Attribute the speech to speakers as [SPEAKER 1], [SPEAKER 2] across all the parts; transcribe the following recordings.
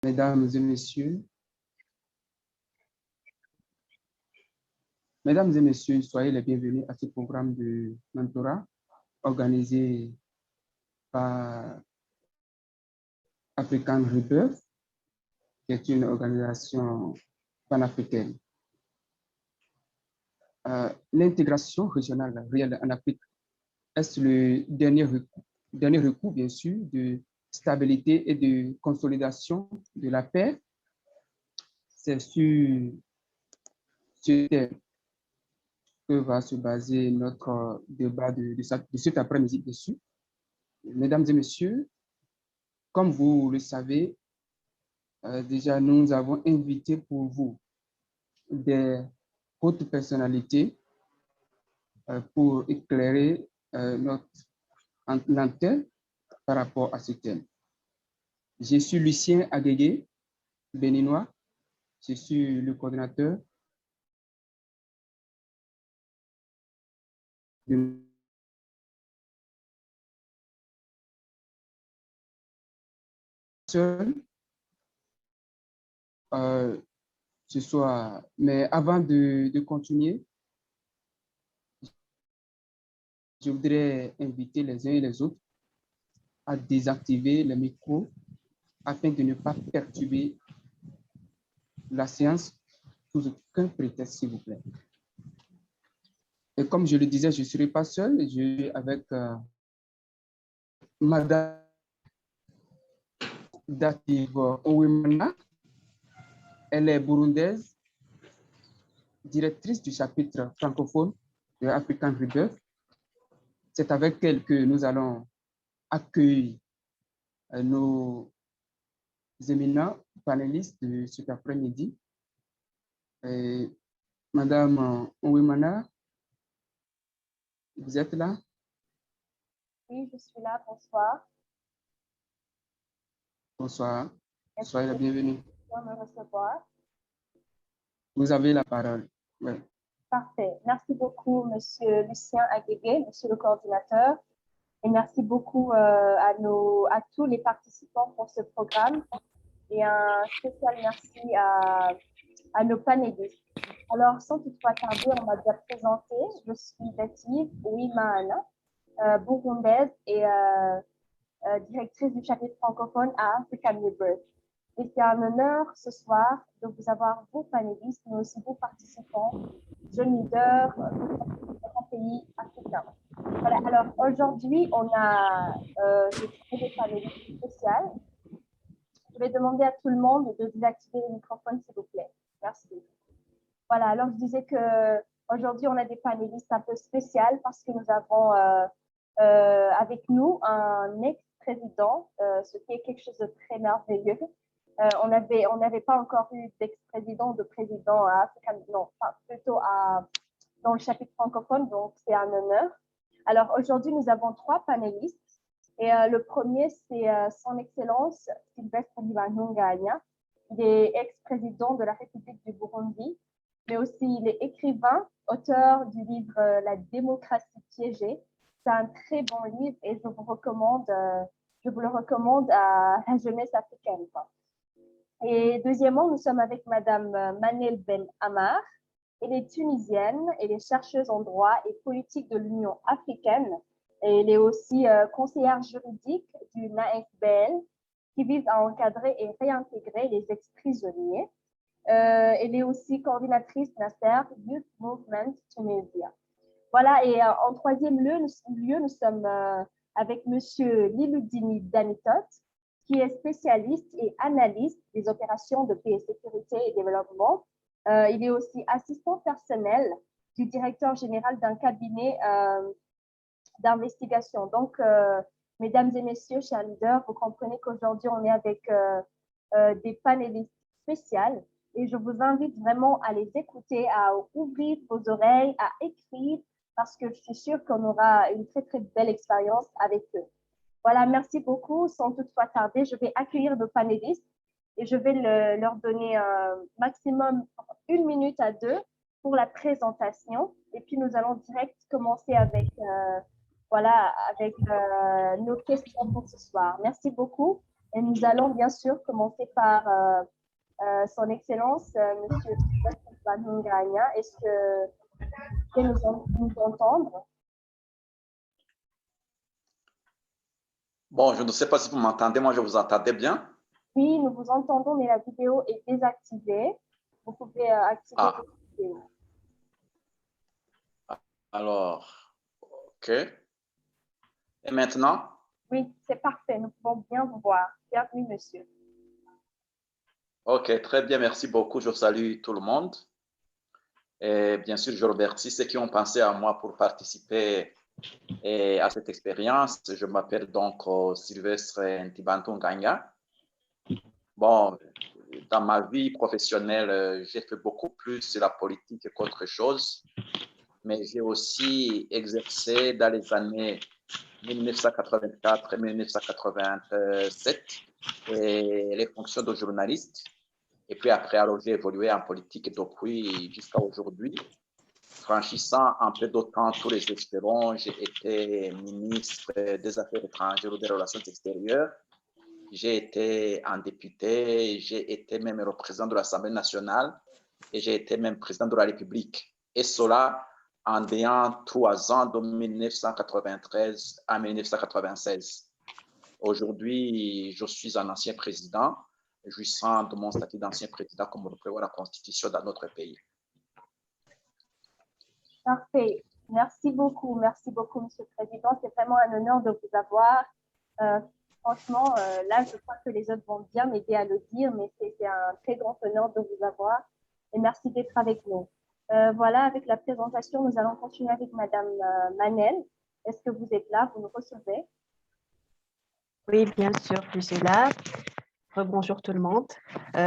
[SPEAKER 1] Mesdames et messieurs, soyez les bienvenus à ce programme de mentorat organisé par African Rebirth, qui est une organisation panafricaine. L'intégration régionale réelle en Afrique est le dernier recours, bien sûr, de stabilité et de consolidation de la paix. C'est sur ce thème que va se baser notre débat de cet après-midi dessus. Mesdames et messieurs, comme vous le savez, déjà nous avons invité pour vous des hautes personnalités pour éclairer notre antenne par rapport à ce thème. Je suis Lucien Agégué, béninois. Je suis le coordinateur de seul ce soir. Mais avant de continuer, je voudrais inviter les uns et les autres à désactiver les micros afin de ne pas perturber la séance sous aucun prétexte, s'il vous plaît. Et comme je le disais, je ne serai pas seul, je suis avec Madame Dative Owemana. Elle est burundaise, directrice du chapitre francophone de African Rebirth. C'est avec elle que nous allons accueillir nos éminents panélistes de cet après-midi. Madame Owemana, vous êtes là?
[SPEAKER 2] Oui, je suis là. Bonsoir.
[SPEAKER 1] Bonsoir. Soyez la bienvenue.
[SPEAKER 2] Me recevoir.
[SPEAKER 1] Vous avez la parole. Ouais.
[SPEAKER 2] Parfait. Merci beaucoup, Monsieur Lucien Agégué, Monsieur le coordinateur. Et merci beaucoup à tous les participants pour ce programme. Et un spécial merci à nos panélistes. Alors, sans toutefois tarder, on m'a déjà présenté. Je suis Dative Owemana, burundaise et directrice du chapitre francophone à African Rebirth. Et c'est un honneur ce soir de vous avoir, vous panélistes, mais aussi vous participants, jeunes leaders de pays africains. Voilà, alors aujourd'hui, on a des panélistes spéciales. Je vais demander à tout le monde de désactiver le microphone, s'il vous plaît. Merci. Voilà, alors je disais qu'aujourd'hui, on a des panélistes un peu spéciaux parce que nous avons avec nous un ex-président, ce qui est quelque chose de très merveilleux. On n'avait pas encore eu d'ex-président ou de président à Africa, non, plutôt dans le chapitre francophone, donc c'est un honneur. Alors aujourd'hui, nous avons 3 panélistes. Et le premier, c'est son Excellence Sylvestre Ntibantunganya. Il est ex-président de la République du Burundi, mais aussi il est écrivain, auteur du livre La démocratie piégée. C'est un très bon livre et je vous le recommande à la jeunesse africaine. Et deuxièmement, nous sommes avec Madame Manel Ben Amar. Elle est tunisienne, elle est chercheuse en droit et politique de l'Union africaine. Et elle est aussi conseillère juridique du NAFBL qui vise à encadrer et réintégrer les ex-prisonniers. Elle est aussi coordinatrice Nasser Youth Movement Tunisia. Voilà, et en troisième lieu, nous sommes avec Monsieur Liloudini Danitot, qui est spécialiste et analyste des opérations de paix, sécurité et développement. Il est aussi assistant personnel du directeur général d'un cabinet d'investigation. Donc, mesdames et messieurs, chers leaders, vous comprenez qu'aujourd'hui, on est avec des panélistes spéciaux et je vous invite vraiment à les écouter, à ouvrir vos oreilles, à écrire parce que je suis sûre qu'on aura une très, très belle expérience avec eux. Voilà, merci beaucoup. Sans toutefois tarder, je vais accueillir nos panélistes et je vais leur donner maximum 1 minute à 2 pour la présentation. Et puis, nous allons direct commencer avec nos questions pour ce soir. Merci beaucoup. Et nous allons bien sûr commencer par Son Excellence, Monsieur Bandung Gagna. Est-ce que vous pouvez nous entendre?
[SPEAKER 3] Bon, je ne sais pas si vous m'entendez, moi je vous entendais bien.
[SPEAKER 2] Oui, nous vous entendons, mais la vidéo est désactivée. Vous pouvez activer
[SPEAKER 3] Ah,
[SPEAKER 2] votre vidéo.
[SPEAKER 3] alors, ok. Et maintenant?
[SPEAKER 2] Oui, c'est parfait. Nous pouvons bien vous voir. Bienvenue, monsieur.
[SPEAKER 3] Ok, très bien, merci beaucoup. Je salue tout le monde. Et bien sûr, je remercie ceux qui ont pensé à moi pour participer à cette expérience. Je m'appelle donc Sylvestre Ntibantou Nganya. Bon, dans ma vie professionnelle, j'ai fait beaucoup plus de la politique qu'autre chose, mais j'ai aussi exercé dans les années 1984 et 1987 et les fonctions de journaliste. Et puis après, alors j'ai évolué en politique depuis jusqu'à aujourd'hui. Franchissant un peu d'autant tous les échelons, j'ai été ministre des Affaires étrangères ou des Relations extérieures. J'ai été un député, j'ai été même représentant de l'Assemblée nationale et j'ai été même président de la République. Et cela en ayant 3 ans de 1993 à 1996. Aujourd'hui, je suis un ancien président, jouissant de mon statut d'ancien président comme le prévoit la Constitution dans notre pays.
[SPEAKER 2] Parfait. Merci beaucoup, Monsieur le Président. C'est vraiment un honneur de vous avoir. Franchement, là, je crois que les autres vont bien m'aider à le dire, mais c'est un très grand honneur de vous avoir. Et merci d'être avec nous. Voilà, avec la présentation, nous allons continuer avec Madame Manel. Est-ce que vous êtes là? Vous nous recevez?
[SPEAKER 4] Oui, bien sûr, je suis là. Bonjour tout le monde.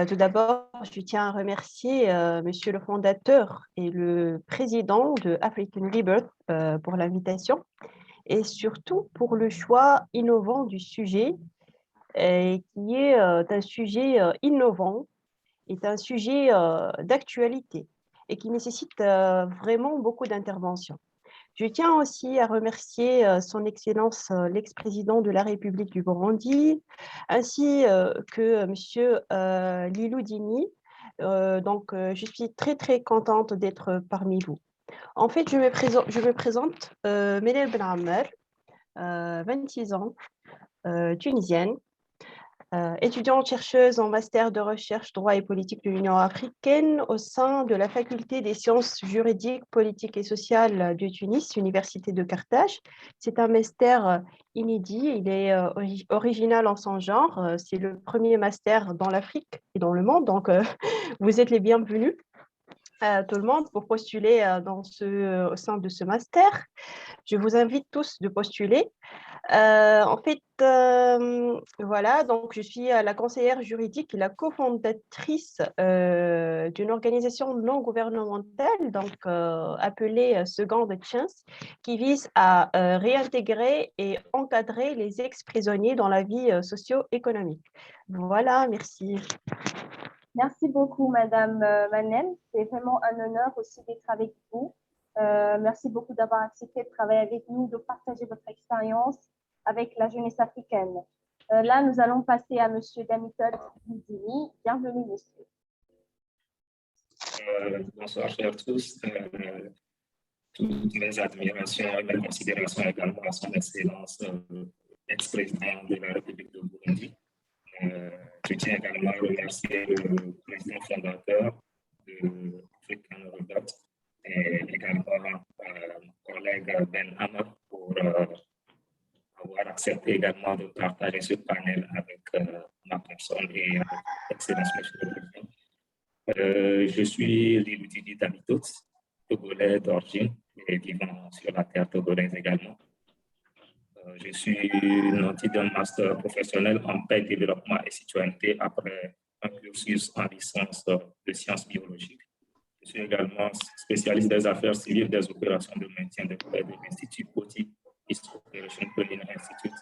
[SPEAKER 4] Tout d'abord, je tiens à remercier Monsieur le fondateur et le président de African Rebirth pour l'invitation et surtout pour le choix innovant du sujet qui est un sujet innovant, est un sujet d'actualité et qui nécessite vraiment beaucoup d'interventions. Je tiens aussi à remercier Son Excellence l'ex-président de la République du Burundi, ainsi que Monsieur Lilou Dini. Je suis très, très contente d'être parmi vous. En fait, je me présente Mélène Ben Amer, 26 ans, tunisienne, étudiante chercheuse en master de recherche droit et politique de l'Union africaine au sein de la faculté des sciences juridiques, politiques et sociales de Tunis, Université de Carthage. C'est un master inédit, il est original en son genre. C'est le premier master dans l'Afrique et dans le monde, donc vous êtes les bienvenus. Tout le monde pour postuler au sein de ce master. Je vous invite tous de postuler. Voilà, donc je suis la conseillère juridique et la cofondatrice d'une organisation non gouvernementale, donc appelée Second Chance, qui vise à réintégrer et encadrer les ex-prisonniers dans la vie socio-économique. Voilà, merci.
[SPEAKER 2] Merci beaucoup, Madame Manel. C'est vraiment un honneur aussi d'être avec vous. Merci beaucoup d'avoir accepté de travailler avec nous, de partager votre expérience avec la jeunesse africaine. Là, nous allons passer à Monsieur Damitol Dini. Bienvenue, monsieur.
[SPEAKER 5] Bonsoir à tous. Toutes mes admirations et mes considérations également à son excellence, ex-président de la République de Burundi. Je tiens également à remercier le président fondateur de African Rebirth et également mon collègue Ben Amer pour avoir accepté également de partager ce panel avec ma personne et avec l'excellence Monsieur le Président. Je suis Lilou Dini Dabitot, togolais d'origine et vivant sur la terre togolaise également. Je suis nanti d'un master professionnel en paix, développement et citoyenneté après un cursus en licence de sciences biologiques. Je suis également spécialiste des affaires civiles des opérations de maintien de paix de l'Institut Poti Peace Operation Training Institute.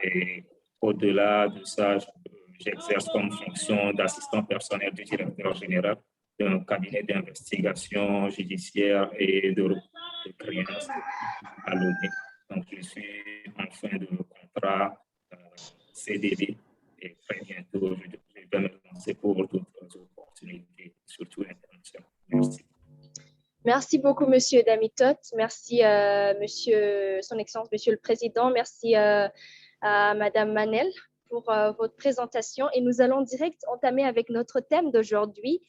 [SPEAKER 5] Et au-delà de ça, j'exerce comme fonction d'assistant personnel du directeur général d'un cabinet d'investigation judiciaire et de créance à l'ONU. Donc, je suis en fin de contrat CDD. Et très bientôt, je vais me lancer pour d'autres opportunités, surtout internationales. Merci.
[SPEAKER 2] Merci beaucoup, Monsieur Damitot. Merci, Monsieur, Son Excellence, Monsieur le Président. Merci à Madame Manel pour votre présentation. Et nous allons direct entamer avec notre thème d'aujourd'hui.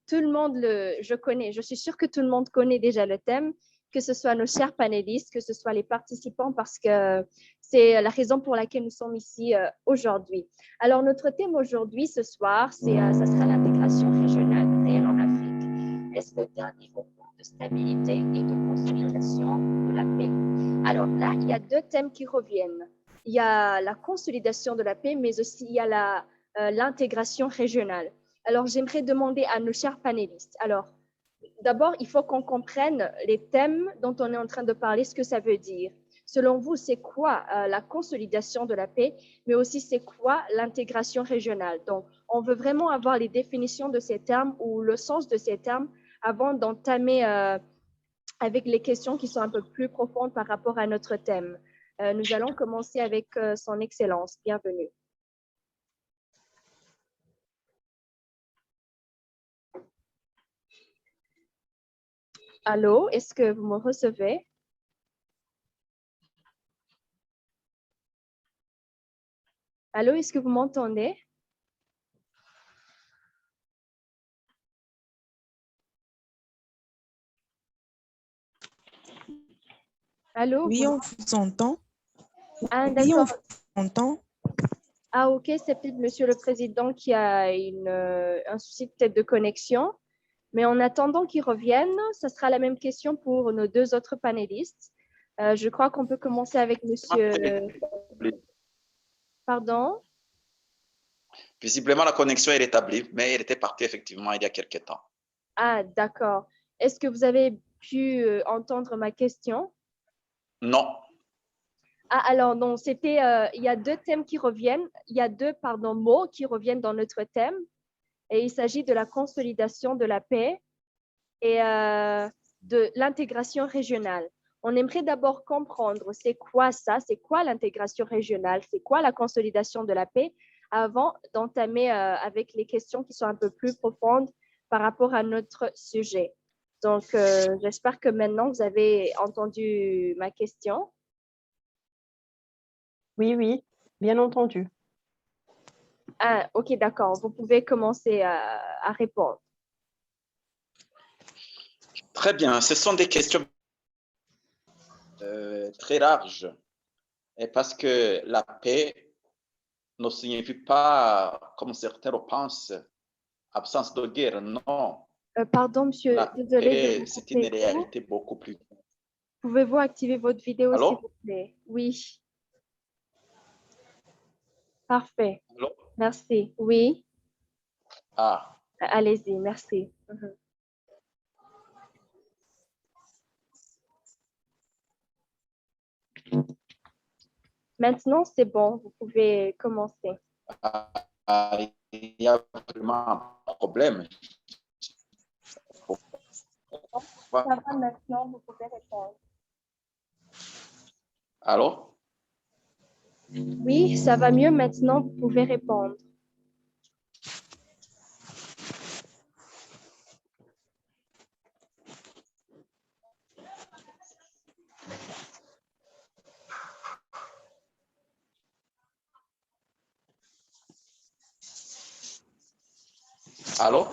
[SPEAKER 2] Tout le monde je suis sûre que tout le monde connaît déjà le thème, que ce soit nos chers panélistes, que ce soit les participants, parce que c'est la raison pour laquelle nous sommes ici aujourd'hui. Alors, notre thème aujourd'hui, ce soir, ça sera l'intégration régionale réelle en Afrique. Est-ce le dernier moment de stabilité et de consolidation de la paix? Alors là, il y a deux thèmes qui reviennent. Il y a la consolidation de la paix, mais aussi il y a l'intégration régionale. Alors, j'aimerais demander à nos chers panélistes. Alors, d'abord, il faut qu'on comprenne les thèmes dont on est en train de parler, ce que ça veut dire. Selon vous, c'est quoi la consolidation de la paix, mais aussi c'est quoi l'intégration régionale? Donc, on veut vraiment avoir les définitions de ces termes ou le sens de ces termes avant d'entamer avec les questions qui sont un peu plus profondes par rapport à notre thème. Nous allons commencer avec Son Excellence. Bienvenue. Allô, est-ce que vous me recevez? Allô, est-ce que vous m'entendez? Allô?
[SPEAKER 6] Oui, on vous entend.
[SPEAKER 2] Ah,
[SPEAKER 6] Oui, on
[SPEAKER 2] d'accord.
[SPEAKER 6] vous entend.
[SPEAKER 2] Ah, ok, c'est peut-être Monsieur le Président qui a un souci peut-être de connexion. Mais en attendant qu'ils reviennent, ce sera la même question pour nos deux autres panélistes. Je crois qu'on peut commencer avec Monsieur... Pardon?
[SPEAKER 3] Visiblement, la connexion est rétablie, mais elle était partie effectivement il y a quelques temps.
[SPEAKER 2] Ah, d'accord. Est-ce que vous avez pu entendre ma question?
[SPEAKER 3] Non.
[SPEAKER 2] Ah, alors non, c'était... il y a deux thèmes qui reviennent. Il y a deux, mots qui reviennent dans notre thème. Et il s'agit de la consolidation de la paix et de l'intégration régionale. On aimerait d'abord comprendre c'est quoi ça, c'est quoi l'intégration régionale, c'est quoi la consolidation de la paix, avant d'entamer avec les questions qui sont un peu plus profondes par rapport à notre sujet. Donc, j'espère que maintenant, vous avez entendu ma question.
[SPEAKER 4] Oui, oui, bien entendu.
[SPEAKER 2] Ah, ok, d'accord. Vous pouvez commencer à répondre.
[SPEAKER 3] Très bien. Ce sont des questions très larges. Et parce que la paix ne signifie pas, comme certains le pensent, absence de guerre. Non.
[SPEAKER 2] Pardon, monsieur,
[SPEAKER 3] La
[SPEAKER 2] désolé de
[SPEAKER 3] paix,
[SPEAKER 2] vous
[SPEAKER 3] c'est une
[SPEAKER 2] couper.
[SPEAKER 3] réalité beaucoup plus.
[SPEAKER 2] Pouvez-vous activer votre vidéo, s'il
[SPEAKER 3] Allô?
[SPEAKER 2] vous plaît? Oui. Parfait.
[SPEAKER 3] Allô?
[SPEAKER 2] Merci. Oui.
[SPEAKER 3] Ah.
[SPEAKER 2] Allez-y, merci. Maintenant, c'est bon, vous pouvez commencer.
[SPEAKER 3] Il y a vraiment un problème.
[SPEAKER 2] Ça va maintenant, vous pouvez répondre.
[SPEAKER 3] Allô?
[SPEAKER 2] Oui, ça va mieux maintenant, vous pouvez répondre.
[SPEAKER 3] Allô?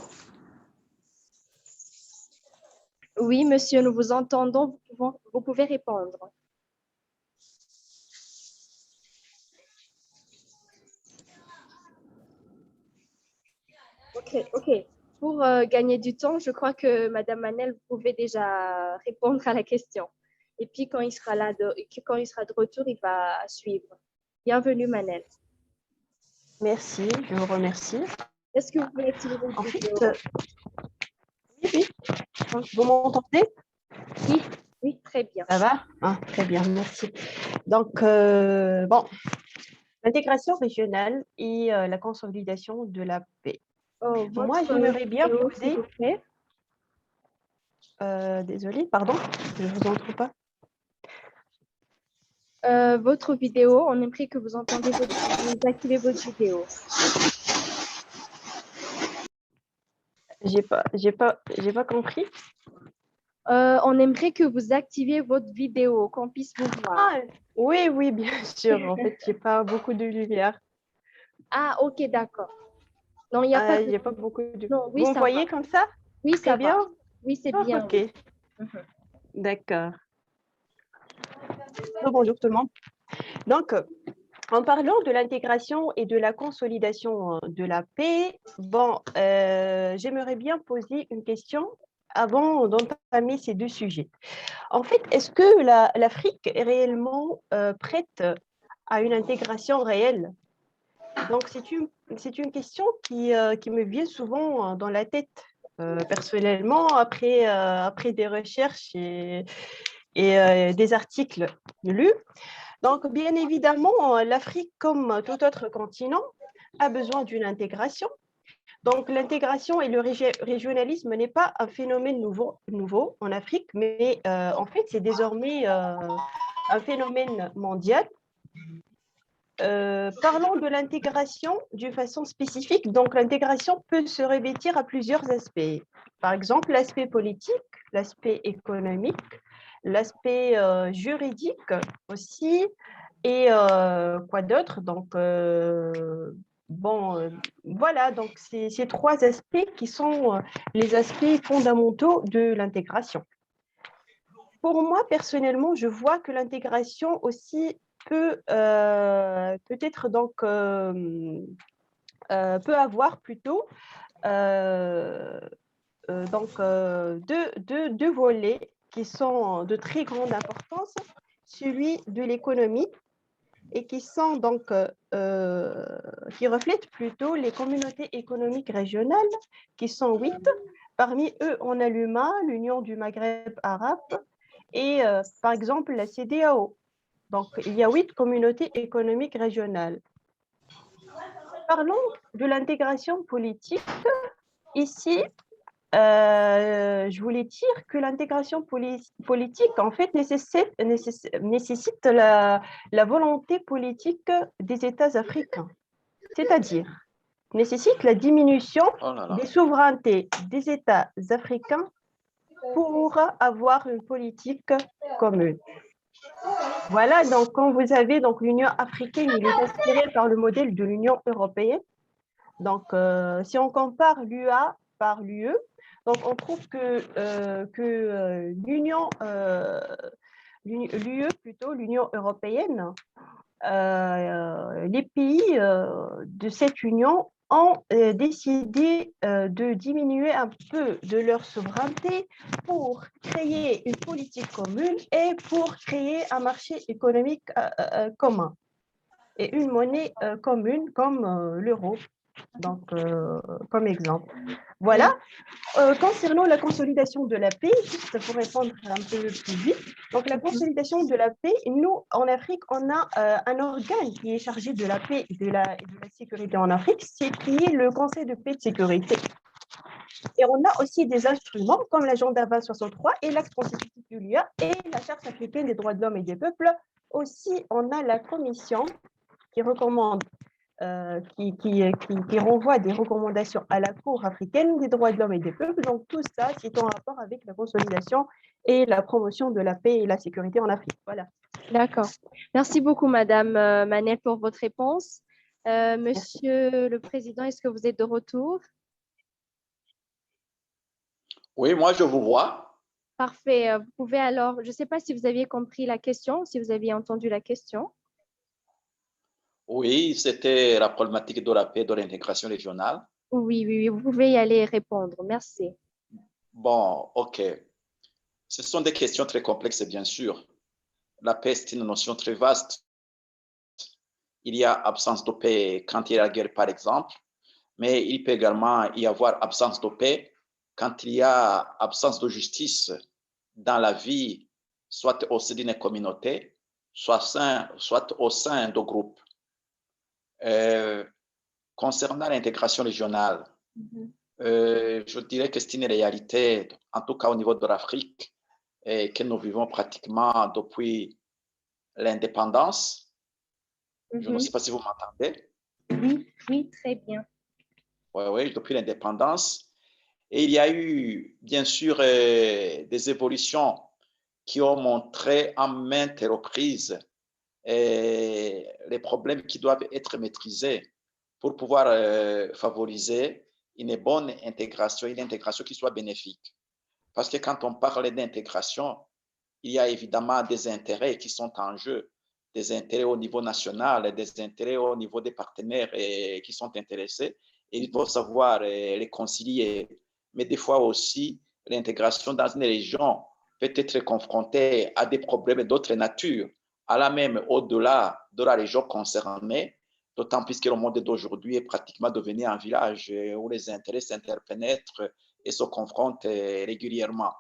[SPEAKER 2] Oui, monsieur, nous vous entendons, vous pouvez répondre. Ok. Pour gagner du temps, je crois que Madame Manel, vous pouvez déjà répondre à la question. Et puis, quand il sera de retour, il va suivre. Bienvenue, Manel.
[SPEAKER 4] Merci, je vous remercie.
[SPEAKER 2] Est-ce que vous pouvez activer votre vidéo?
[SPEAKER 4] Oui. Vous m'entendez?
[SPEAKER 2] Oui, très bien.
[SPEAKER 4] Ça va? Ah, très bien, merci. Donc, l'intégration régionale et la consolidation de la paix.
[SPEAKER 2] Oh,
[SPEAKER 4] Moi, j'aimerais bien
[SPEAKER 2] vidéo,
[SPEAKER 4] poser...
[SPEAKER 2] s'il vous plaît.
[SPEAKER 4] Désolée, pardon, je ne vous entends pas.
[SPEAKER 2] Votre vidéo, on aimerait que vous entendez vous activez votre vidéo.
[SPEAKER 4] J'ai pas compris.
[SPEAKER 2] On aimerait que vous activiez votre vidéo, qu'on puisse vous voir.
[SPEAKER 4] Ah, oui, oui, bien sûr. En fait, j'ai pas beaucoup de lumière.
[SPEAKER 2] Ah, ok, d'accord. Non, il n'y a pas de...
[SPEAKER 4] J'ai pas beaucoup de...
[SPEAKER 2] Non, oui,
[SPEAKER 4] Vous me
[SPEAKER 2] ça
[SPEAKER 4] voyez
[SPEAKER 2] va.
[SPEAKER 4] comme ça?
[SPEAKER 2] Oui,
[SPEAKER 4] C'est
[SPEAKER 2] ça
[SPEAKER 4] bien?
[SPEAKER 2] va. Oui, c'est
[SPEAKER 4] Ah,
[SPEAKER 2] bien.
[SPEAKER 4] ok,
[SPEAKER 2] Oui. Mhm.
[SPEAKER 4] d'accord. Bonjour tout le monde. Donc, en parlant de l'intégration et de la consolidation de la paix, j'aimerais bien poser une question avant d'entamer ces deux sujets. En fait, est-ce que l'Afrique est réellement prête à une intégration réelle? Donc, c'est une question qui me vient souvent dans la tête, personnellement, après des recherches et des articles lus. Donc, bien évidemment, l'Afrique, comme tout autre continent, a besoin d'une intégration. Donc, l'intégration et le régionalisme n'est pas un phénomène nouveau en Afrique, mais en fait, c'est désormais un phénomène mondial. Parlons de l'intégration d'une façon spécifique. Donc, l'intégration peut se revêtir à plusieurs aspects. Par exemple, l'aspect politique, l'aspect économique, l'aspect juridique aussi, et quoi d'autre? Donc, voilà, donc c'est ces trois aspects qui sont les aspects fondamentaux de l'intégration. Pour moi, personnellement, je vois que l'intégration aussi peut peut-être donc peut avoir plutôt deux volets qui sont de très grande importance, celui de l'économie et qui sont donc qui reflètent plutôt les communautés économiques régionales, qui sont 8. Parmi eux, on a l'UMA, l'Union du Maghreb arabe, et par exemple la CEDEAO. Donc, il y a 8 communautés économiques régionales. Parlons de l'intégration politique. Ici, je voulais dire que l'intégration politique, en fait, nécessite la volonté politique des États africains, c'est-à-dire nécessite la diminution des souverainetés des États africains pour avoir une politique commune. Voilà, donc quand vous avez donc l'Union africaine, il est inspiré par le modèle de l'Union européenne. Donc, si on compare l'UA par l'UE, donc on trouve que l'UE, plutôt l'Union européenne, les pays de cette union ont décidé de diminuer un peu de leur souveraineté pour créer une politique commune et pour créer un marché économique commun et une monnaie commune comme l'euro. Donc, comme exemple. Voilà. Concernant la consolidation de la paix, juste pour répondre un peu plus vite, donc la consolidation de la paix, nous, en Afrique, on a un organe qui est chargé de la paix et de la sécurité en Afrique, c'est qui est le Conseil de paix et de sécurité. Et on a aussi des instruments comme l'agenda 2063 et l'acte constitutif de l'UA et la Charte africaine des droits de l'homme et des peuples. Aussi, on a la commission qui recommande qui renvoie des recommandations à la Cour africaine des droits de l'homme et des peuples. Donc, tout ça, c'est en rapport avec la consolidation et la promotion de la paix et la sécurité en Afrique. Voilà.
[SPEAKER 2] D'accord. Merci beaucoup, Madame Manel, pour votre réponse. Monsieur le Président, est-ce que vous êtes de retour?
[SPEAKER 3] Oui, moi, je vous vois.
[SPEAKER 2] Parfait. Vous pouvez alors, je ne sais pas si vous aviez compris la question, si vous aviez entendu la question.
[SPEAKER 3] Oui, c'était la problématique de la paix, de l'intégration régionale.
[SPEAKER 2] Oui, oui, oui, vous pouvez y aller et répondre. Merci.
[SPEAKER 3] Bon, OK. Ce sont des questions très complexes, bien sûr. La paix, c'est une notion très vaste. Il y a absence de paix quand il y a la guerre, par exemple, mais il peut également y avoir absence de paix quand il y a absence de justice dans la vie, soit au sein d'une communauté, soit au sein de groupes. Concernant l'intégration régionale, je dirais que c'est une réalité, en tout cas au niveau de l'Afrique, et que nous vivons pratiquement depuis l'indépendance. Je ne sais pas si vous m'entendez.
[SPEAKER 2] Oui, oui, très bien.
[SPEAKER 3] Oui, depuis l'indépendance. Et il y a eu, bien sûr, des évolutions qui ont montré en maintes reprises les problèmes qui doivent être maîtrisés pour pouvoir favoriser une bonne intégration, une intégration qui soit bénéfique. Parce que quand on parle d'intégration, il y a évidemment des intérêts qui sont en jeu, des intérêts au niveau national, des intérêts au niveau des partenaires qui sont intéressés. Et il faut savoir les concilier. Mais des fois aussi, l'intégration dans une région peut être confrontée à des problèmes d'autre nature, allant même au-delà de la région concernée, d'autant plus que le monde d'aujourd'hui est pratiquement devenu un village où les intérêts s'interpénètrent et se confrontent régulièrement.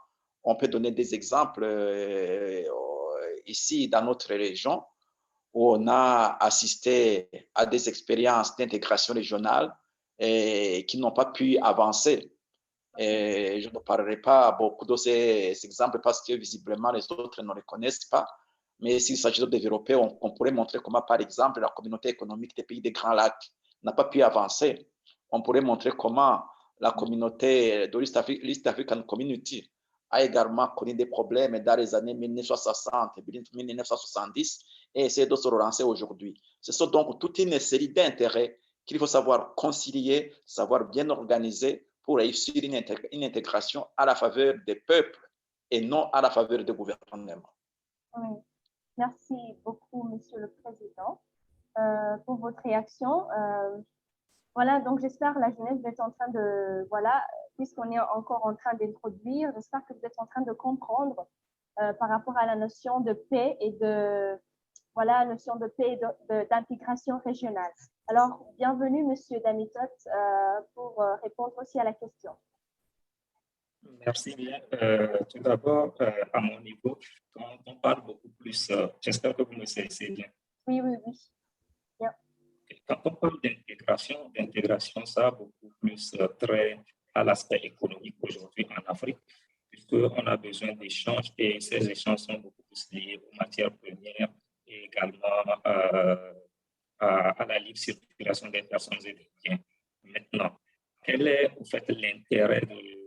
[SPEAKER 3] On peut donner des exemples ici dans notre région où on a assisté à des expériences d'intégration régionale qui n'ont pas pu avancer. Et je ne parlerai pas beaucoup de ces exemples parce que visiblement les autres ne les connaissent pas. Mais s'il s'agit de développer, on pourrait montrer comment, par exemple, la communauté économique des pays des Grands Lacs n'a pas pu avancer. On pourrait montrer comment la communauté de l'East African Community a également connu des problèmes dans les années 1960 et 1970 et essaie de se relancer aujourd'hui. Ce sont donc toute une série d'intérêts qu'il faut savoir concilier, savoir bien organiser pour réussir une intégration à la faveur des peuples et non à la faveur des gouvernements.
[SPEAKER 2] Oui. Merci beaucoup, Monsieur le Président, pour votre réaction. Voilà, donc j'espère que la jeunesse, vous êtes en train de, voilà, puisqu'on est encore en train d'introduire, j'espère que vous êtes en train de comprendre par rapport à la notion de paix et de, voilà, la notion de paix et d'intégration régionale. Alors, bienvenue, Monsieur Damitot, pour répondre aussi à la question.
[SPEAKER 5] Merci bien. Tout d'abord, à mon niveau, quand on parle beaucoup plus, j'espère que vous me saisissez bien.
[SPEAKER 2] Oui, oui, oui. Bien.
[SPEAKER 5] Quand on parle d'intégration, ça a beaucoup plus trait à l'aspect économique aujourd'hui en Afrique, puisqu'on a besoin d'échanges et ces échanges sont beaucoup plus liés aux matières premières et également à la libre circulation des personnes et des biens. Maintenant, quel est en fait l'intérêt de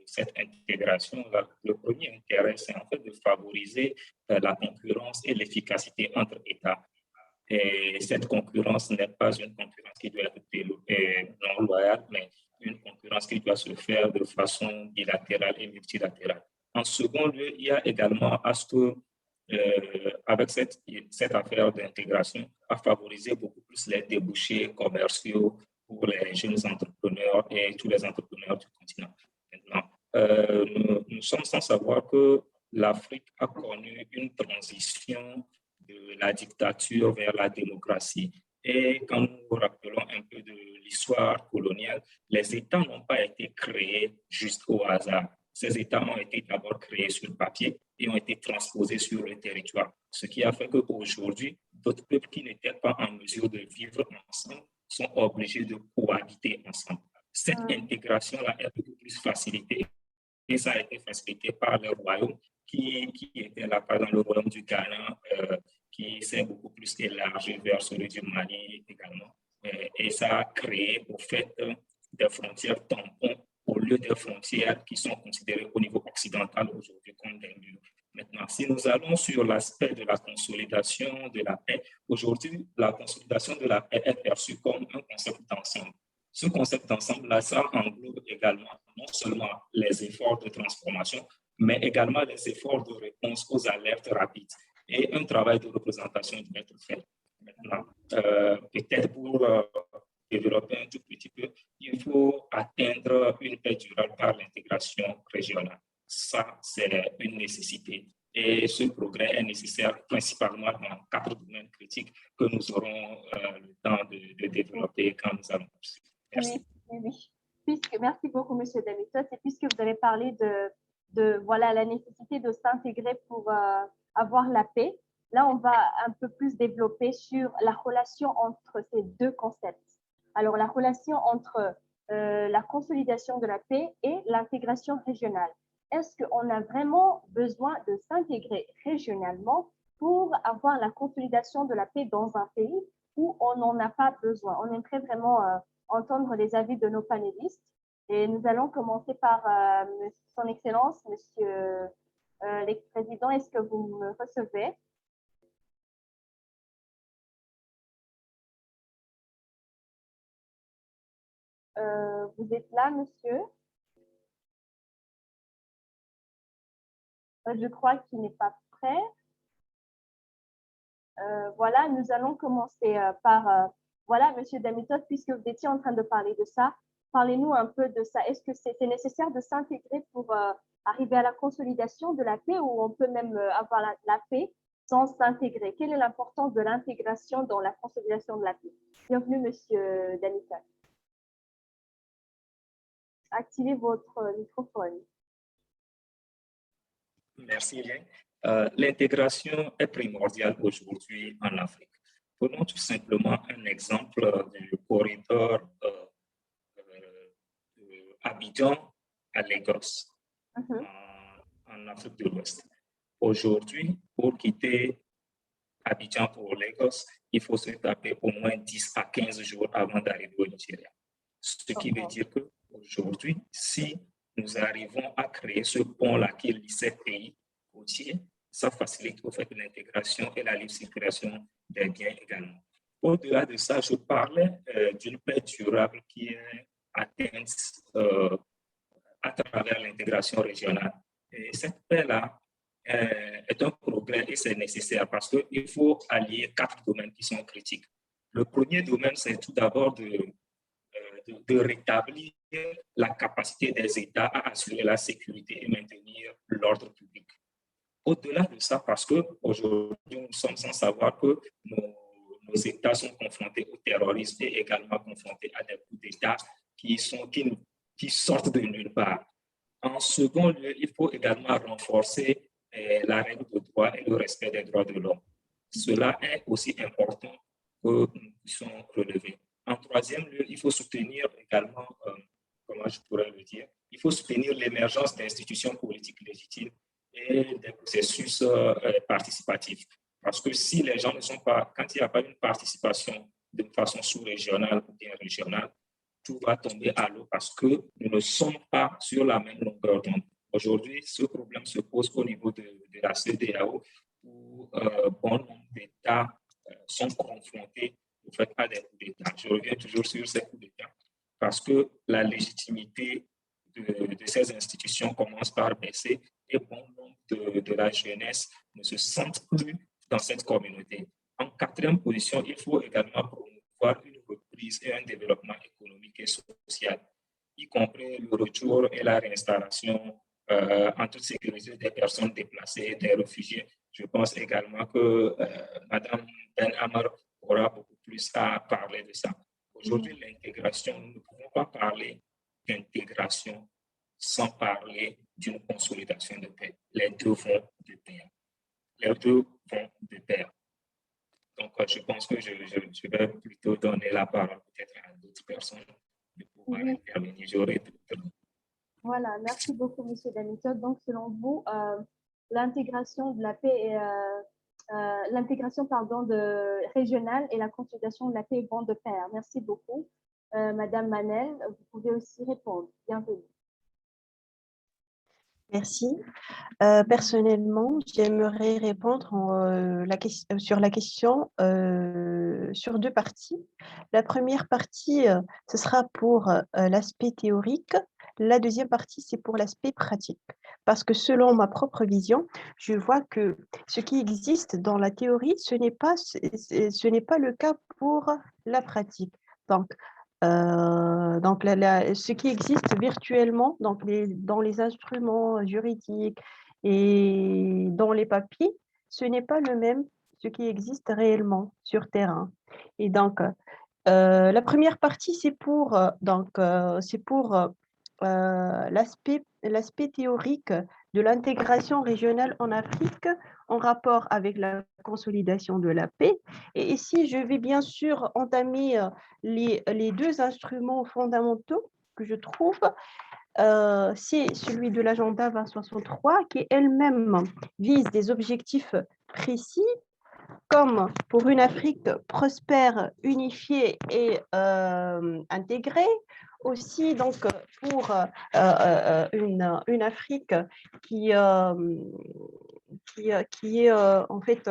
[SPEAKER 5] cette intégration? Le premier intérêt, c'est en fait de favoriser la concurrence et l'efficacité entre États. Et cette concurrence n'est pas une concurrence qui doit être non loyale, mais une concurrence qui doit se faire de façon bilatérale et multilatérale. En second lieu, il y a également à ce que, avec cette affaire d'intégration, à favoriser beaucoup plus les débouchés commerciaux pour les jeunes entrepreneurs et tous les entrepreneurs du continent. Maintenant, nous sommes sans savoir que l'Afrique a connu une transition de la dictature vers la démocratie. Et quand nous nous rappelons un peu de l'histoire coloniale, les États n'ont pas été créés juste au hasard. Ces États ont été d'abord créés sur papier et ont été transposés sur le territoire. Ce qui a fait qu'aujourd'hui, d'autres peuples qui n'étaient pas en mesure de vivre ensemble sont obligés de cohabiter ensemble. Cette intégration-là est beaucoup plus facilitée et ça a été facilité par le royaume qui était là, par exemple, le royaume du Ghana, qui s'est beaucoup plus élargi vers celui du Mali également. Et ça a créé, au fait, des frontières tampons au lieu des frontières qui sont considérées au niveau occidental aujourd'hui comme des murs. Maintenant, si nous allons sur l'aspect de la consolidation de la paix, aujourd'hui, la consolidation de la paix est perçue comme un concept d'ensemble. Ce concept d'ensemble-là, ça englobe également non seulement les efforts de transformation, mais également les efforts de réponse aux alertes rapides. Et un travail de représentation doit être fait. Maintenant, peut-être pour développer un tout petit peu, il faut atteindre une paix durable par l'intégration régionale. Ça, c'est une nécessité. Et ce progrès est nécessaire principalement dans 4 domaines critiques que nous aurons le temps de développer quand nous allons poursuivre. Merci.
[SPEAKER 2] Oui. Merci beaucoup, M. Damitot. Et puisque vous avez parlé de voilà, la nécessité de s'intégrer pour avoir la paix, là, on va un peu plus développer sur la relation entre ces deux concepts. Alors, la relation entre la consolidation de la paix et l'intégration régionale. Est-ce qu'on a vraiment besoin de s'intégrer régionalement pour avoir la consolidation de la paix dans un pays où on n'en a pas besoin. On aimerait vraiment entendre les avis de nos panélistes. Et nous allons commencer par Son Excellence, Monsieur l'ex-président. Est-ce que vous me recevez? Vous êtes là, monsieur? Je crois qu'il n'est pas prêt. Voilà, nous allons commencer par, voilà, monsieur Damitot, puisque vous étiez en train de parler de ça, parlez-nous un peu de ça. Est-ce que c'est nécessaire de s'intégrer pour arriver à la consolidation de la paix ou on peut même avoir la paix sans s'intégrer? Quelle est l'importance de l'intégration dans la consolidation de la paix? Bienvenue, monsieur Damitot. Activez votre microphone.
[SPEAKER 5] Merci bien. L'intégration est primordiale aujourd'hui en Afrique. Prenons tout simplement un exemple du corridor Abidjan à Lagos, en Afrique de l'Ouest. Aujourd'hui, pour quitter Abidjan pour Lagos, il faut se taper au moins 10 à 15 jours avant d'arriver au Nigeria. Ce qui veut dire qu'aujourd'hui, si nous arrivons à créer ce pont-là qui lie ces pays côtiers, ça facilite au fait l'intégration et la libre circulation des biens également. Au-delà de ça, je parlais d'une paix durable qui est atteinte à travers l'intégration régionale. Et cette paix-là est un progrès et c'est nécessaire parce qu'il faut allier 4 domaines qui sont critiques. Le premier domaine, c'est tout d'abord de rétablir la capacité des États à assurer la sécurité et maintenir l'ordre public. Au-delà de ça, parce qu'aujourd'hui, nous sommes sans savoir que nos États sont confrontés au terrorisme et également confrontés à des coups d'État qui sortent de nulle part. En second lieu, il faut également renforcer la règle de droit et le respect des droits de l'homme. Cela est aussi important que nous puissions relever. En troisième lieu, il faut soutenir également, comment je pourrais le dire, il faut soutenir l'émergence d'institutions politiques légitimes et des processus participatifs. Parce que si les gens ne sont pas, quand il n'y a pas une participation de façon sous-régionale ou bien régionale, tout va tomber à l'eau parce que nous ne sommes pas sur la même longueur d'onde. Aujourd'hui, ce problème se pose au niveau de la CEDEAO où bon nombre d'États sont confrontés au fait à des coups d'État. Je reviens toujours sur ces coups d'État parce que la légitimité de ces institutions commence par baisser et bon nombre de la jeunesse ne se sentent plus dans cette communauté. En quatrième position, il faut également promouvoir une reprise et un développement économique et social, y compris le retour et la réinstallation en toute sécurité des personnes déplacées, des réfugiés. Je pense également que Mme Ben Amar aura beaucoup plus à parler de ça. Aujourd'hui, l'intégration, nous ne pouvons pas parler d'intégration sans parler d'une consolidation de paix. Les deux vont de pair. Les deux vont de pair. Donc, je pense que je vais plutôt donner la parole peut-être à d'autres personnes de pouvoir intervenir. J'aurai d'autres.
[SPEAKER 2] Voilà, merci beaucoup, M. Damitot. Donc, selon vous, l'intégration de la paix et l'intégration régionale et la consolidation de la paix vont de pair. Merci beaucoup. Madame Manel, vous pouvez aussi répondre. Bienvenue.
[SPEAKER 4] Merci. Personnellement, j'aimerais répondre sur la question sur deux parties. La première partie, ce sera pour l'aspect théorique. La deuxième partie, c'est pour l'aspect pratique. Parce que selon ma propre vision, je vois que ce qui existe dans la théorie, ce n'est pas le cas pour la pratique. Donc, ce qui existe virtuellement dans les instruments juridiques et dans les papiers, ce n'est pas le même ce qui existe réellement sur terrain. Et donc, la première partie, c'est pour l'aspect théorique de l'intégration régionale en Afrique en rapport avec la consolidation de la paix. Et ici, je vais bien sûr entamer les deux instruments fondamentaux que je trouve. C'est celui de l'agenda 2063 qui elle-même vise des objectifs précis, comme pour une Afrique prospère, unifiée et intégrée, aussi donc pour une Afrique qui est en fait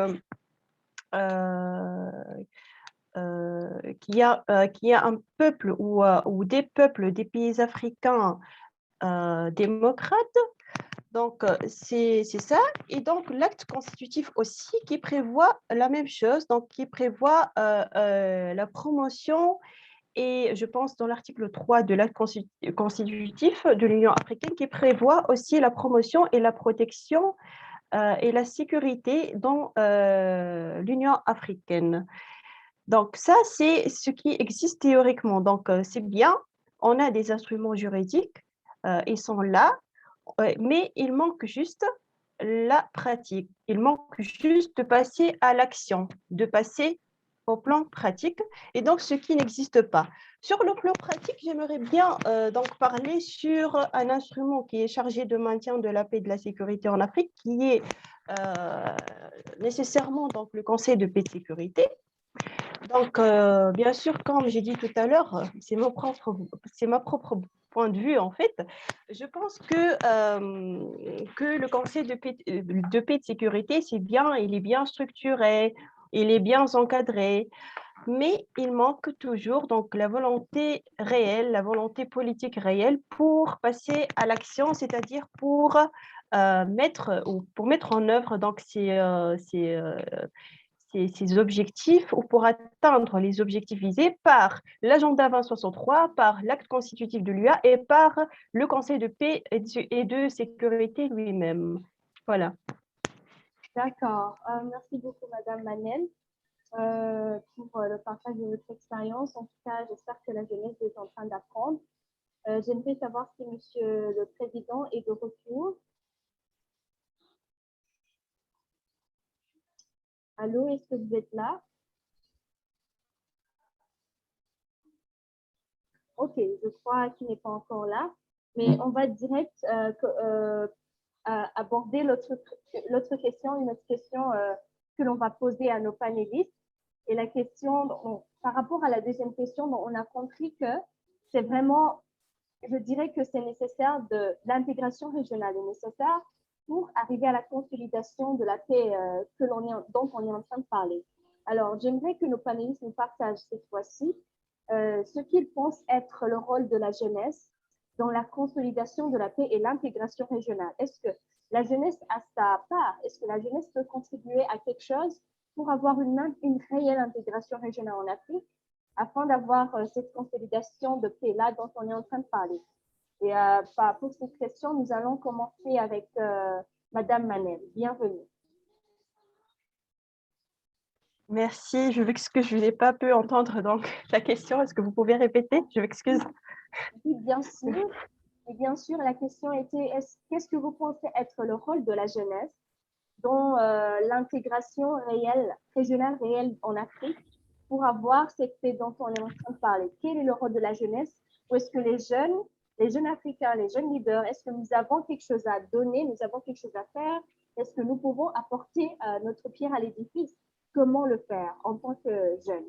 [SPEAKER 4] qui a un peuple ou des peuples, des pays africains démocrates. Donc, c'est ça. Et donc, l'acte constitutif aussi qui prévoit la même chose, donc qui prévoit la promotion et je pense dans l'article 3 de l'acte constitutif de l'Union africaine qui prévoit aussi la promotion et la protection et la sécurité dans l'Union africaine. Donc, ça, c'est ce qui existe théoriquement. Donc, c'est bien, on a des instruments juridiques, ils sont là, mais il manque juste la pratique. Il manque juste de passer à l'action, de passer au plan pratique, et donc ce qui n'existe pas. Sur le plan pratique, j'aimerais bien donc parler sur un instrument qui est chargé de maintien de la paix et de la sécurité en Afrique, qui est nécessairement donc, le Conseil de paix et de sécurité. Donc, bien sûr, comme j'ai dit tout à l'heure, c'est ma propre point de vue, en fait. Je pense que le Conseil de paix et de sécurité, c'est bien, il est bien structuré, il est bien encadré, mais il manque toujours donc, la volonté réelle, la volonté politique réelle pour passer à l'action, c'est-à-dire pour mettre en œuvre donc, ces objectifs ou pour atteindre les objectifs visés par l'agenda 2063, par l'acte constitutif de l'UA et par le Conseil de paix et de sécurité lui-même. Voilà.
[SPEAKER 2] D'accord. Merci beaucoup, Madame Manel, pour le partage de votre expérience. En tout cas, j'espère que la jeunesse est en train d'apprendre. J'aimerais savoir si Monsieur le Président est de retour. Allô, est-ce que vous êtes là? Ok, je crois qu'il n'est pas encore là, mais on va direct aborder l'autre question, une autre question que l'on va poser à nos panélistes. Et la question, par rapport à la deuxième question, on a compris que c'est vraiment, je dirais que c'est nécessaire l'intégration régionale est nécessaire pour arriver à la consolidation de la paix dont on est en train de parler. Alors, j'aimerais que nos panélistes nous partagent cette fois-ci ce qu'ils pensent être le rôle de la jeunesse dans la consolidation de la paix et l'intégration régionale. Est-ce que la jeunesse a sa part? Est-ce que la jeunesse peut contribuer à quelque chose pour avoir une réelle intégration régionale en Afrique afin d'avoir cette consolidation de paix-là dont on est en train de parler? Et pour cette question, nous allons commencer avec Madame Manel. Bienvenue.
[SPEAKER 4] Merci, je m'excuse, je n'ai pas pu entendre donc la question. Est-ce que vous pouvez répéter? Je m'excuse.
[SPEAKER 2] Oui, bien sûr. Et bien sûr, la question était, qu'est-ce que vous pensez être le rôle de la jeunesse dans l'intégration régionale réelle en Afrique pour avoir cette paix dont on est en train de parler? Quel est le rôle de la jeunesse? Ou est-ce que les jeunes Africains, les jeunes leaders, est-ce que nous avons quelque chose à donner, nous avons quelque chose à faire? Est-ce que nous pouvons apporter notre pierre à l'édifice? Comment le faire en tant que jeunes?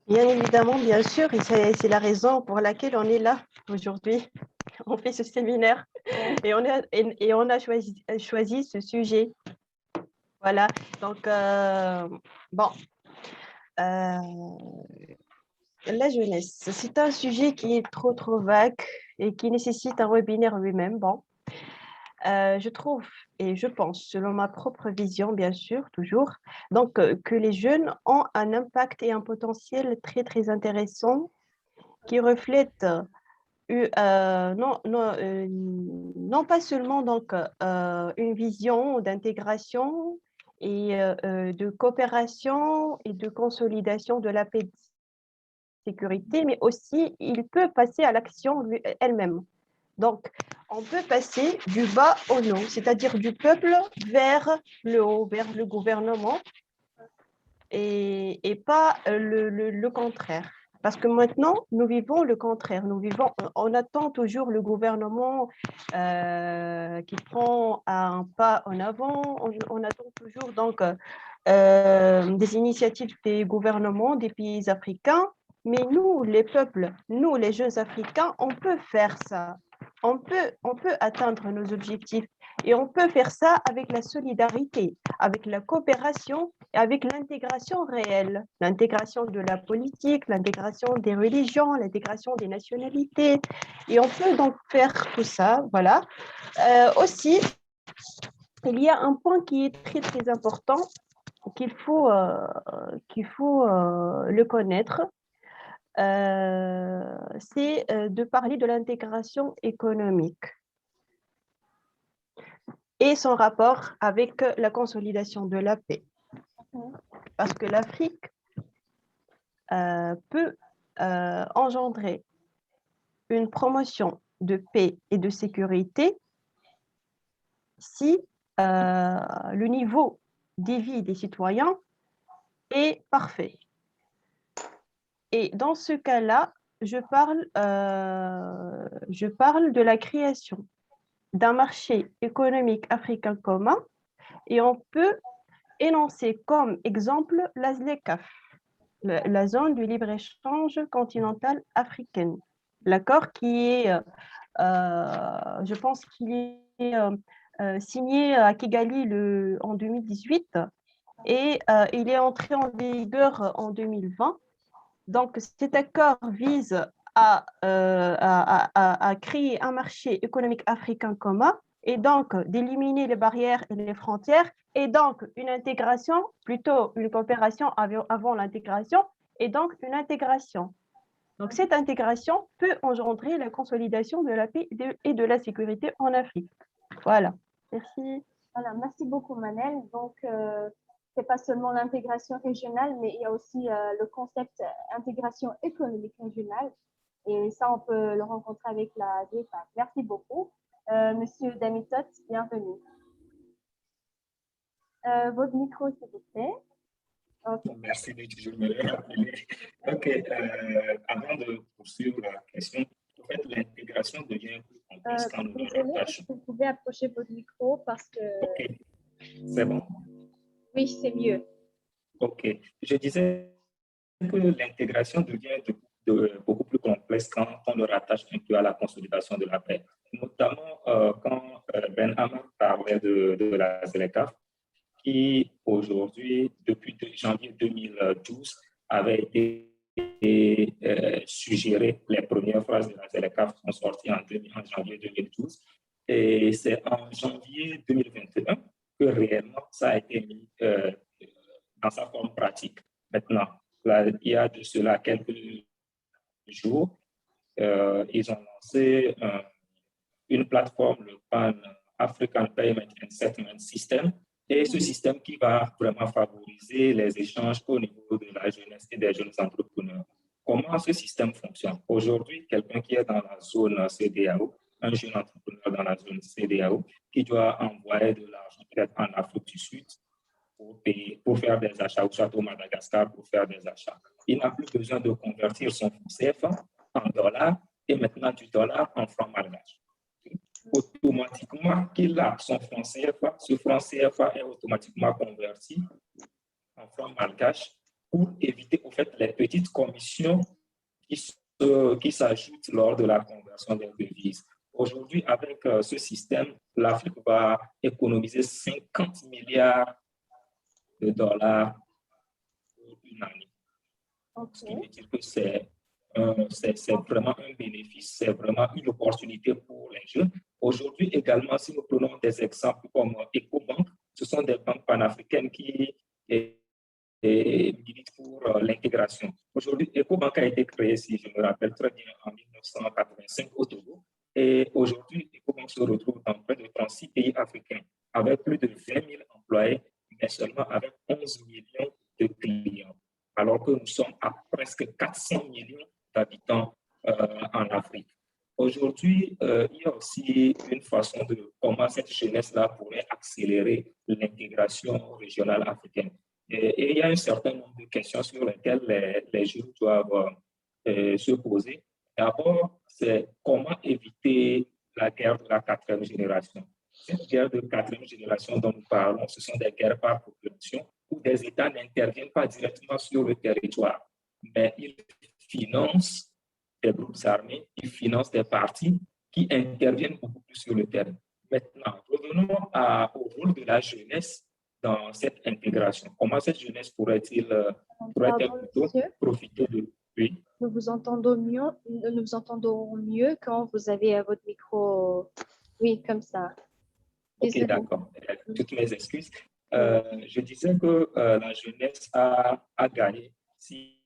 [SPEAKER 4] Bien évidemment, bien sûr, et c'est la raison pour laquelle on est là aujourd'hui. On fait ce séminaire et on a choisi ce sujet. Voilà, donc, bon, la jeunesse, c'est un sujet qui est trop vague et qui nécessite un webinaire lui-même. Bon, je trouve et je pense, selon ma propre vision, bien sûr, toujours, donc que les jeunes ont un impact et un potentiel très intéressant qui reflète non pas seulement donc, une vision d'intégration et de coopération et de consolidation de la paix et de sécurité, mais aussi il peut passer à l'action elle-même. Donc, on peut passer du bas au haut, c'est-à-dire du peuple vers le haut, vers le gouvernement, et pas le contraire. Parce que maintenant, nous vivons le contraire. On attend toujours le gouvernement qui prend un pas en avant. On attend toujours donc des initiatives des gouvernements des pays africains. Mais nous, les peuples, nous, les jeunes Africains, on peut faire ça. On peut atteindre nos objectifs et on peut faire ça avec la solidarité, avec la coopération et avec l'intégration réelle, l'intégration de la politique, l'intégration des religions, l'intégration des nationalités. Et on peut donc faire tout ça, voilà. Aussi, il y a un point qui est très, très important qu'il faut le connaître. C'est de parler de l'intégration économique et son rapport avec la consolidation de la paix. Parce que l'Afrique peut engendrer une promotion de paix et de sécurité si le niveau de vie des citoyens est parfait. Et dans ce cas-là, je parle de la création d'un marché économique africain commun et on peut énoncer comme exemple la ZLECAf, la zone du libre-échange continentale africaine. L'accord qui est, je pense qu'il est signé à Kigali en 2018 et il est entré en vigueur en 2020. Donc, cet accord vise à créer un marché économique africain commun et donc d'éliminer les barrières et les frontières et donc une intégration, plutôt une coopération avant l'intégration et donc une intégration. Donc, cette intégration peut engendrer la consolidation de la paix et de la sécurité en Afrique. Voilà. Merci.
[SPEAKER 2] Voilà, merci beaucoup, Manel. Donc, c'est pas seulement l'intégration régionale, mais il y a aussi le concept intégration économique régionale. Et ça, on peut le rencontrer avec la DFA. Merci beaucoup. Monsieur Damitot, bienvenue. Votre micro, s'il vous plaît.
[SPEAKER 5] Okay. Merci de toujours me le rappeler. OK. Avant de poursuivre la question, en fait, l'intégration devient plus complexe quand nous nous rattachons.
[SPEAKER 2] Vous pouvez approcher votre micro parce que...
[SPEAKER 5] OK. C'est bon?
[SPEAKER 2] Oui, c'est mieux.
[SPEAKER 5] OK. Je disais que l'intégration devient beaucoup plus complexe quand on le rattache un peu à la consolidation de la paix. Notamment quand Ben Hammad parlait de la ZLECAf, qui aujourd'hui, depuis janvier 2012, avait été suggéré. Les premières phrases de la ZLECAf sont sorties en janvier 2012. Et c'est en janvier 2021 que réellement ça a été mis dans sa forme pratique. Maintenant, là, il y a de cela quelques jours, ils ont lancé une plateforme, le Pan African Payment and Settlement System, et ce système qui va vraiment favoriser les échanges au niveau de la jeunesse et des jeunes entrepreneurs. Comment ce système fonctionne? Aujourd'hui, quelqu'un qui est dans la zone CEDEAO, un jeune entrepreneur dans la zone CEDEAO, qui doit envoyer de l'argent peut-être en Afrique du Sud pour faire des achats, ou soit au Madagascar pour faire des achats. Il n'a plus besoin de convertir son fonds CFA en dollars et maintenant du dollar en francs malgaches. Automatiquement qu'il a son franc CFA, ce franc CFA est automatiquement converti en francs malgaches pour éviter au fait les petites commissions qui s'ajoutent lors de la conversion des devises. Aujourd'hui, avec ce système, l'Afrique va économiser 50 milliards de dollars pour une année. Okay. Ce qui veut dire que c'est vraiment un bénéfice, c'est vraiment une opportunité pour les jeunes. Aujourd'hui également, si nous prenons des exemples comme EcoBank, ce sont des banques panafricaines qui militent pour l'intégration. Aujourd'hui, EcoBank a été créé, si je me rappelle très bien, en 1985 au Togo. Et aujourd'hui, EcoBank se retrouve dans près de 36 pays africains, avec plus de 20 000 employés, mais seulement avec 11 millions de clients, alors que nous sommes à presque 400 millions d'habitants en Afrique. Aujourd'hui, il y a aussi une façon de comment cette jeunesse-là pourrait accélérer l'intégration régionale africaine. Et il y a un certain nombre de questions sur lesquelles les jeunes doivent se poser. D'abord, c'est comment éviter la guerre de la quatrième génération. Cette guerre de quatrième génération dont nous parlons, ce sont des guerres par population où des États n'interviennent pas directement sur le territoire, mais ils financent des groupes armés, ils financent des partis qui interviennent beaucoup plus sur le terrain. Maintenant, revenons au rôle de la jeunesse dans cette intégration. Comment cette jeunesse pourrait-elle plutôt profiter de... Oui.
[SPEAKER 2] Nous vous entendons mieux quand vous avez votre micro. Oui, comme ça.
[SPEAKER 5] Ok, d'accord. Toutes mes excuses. Je disais que la jeunesse a gagné si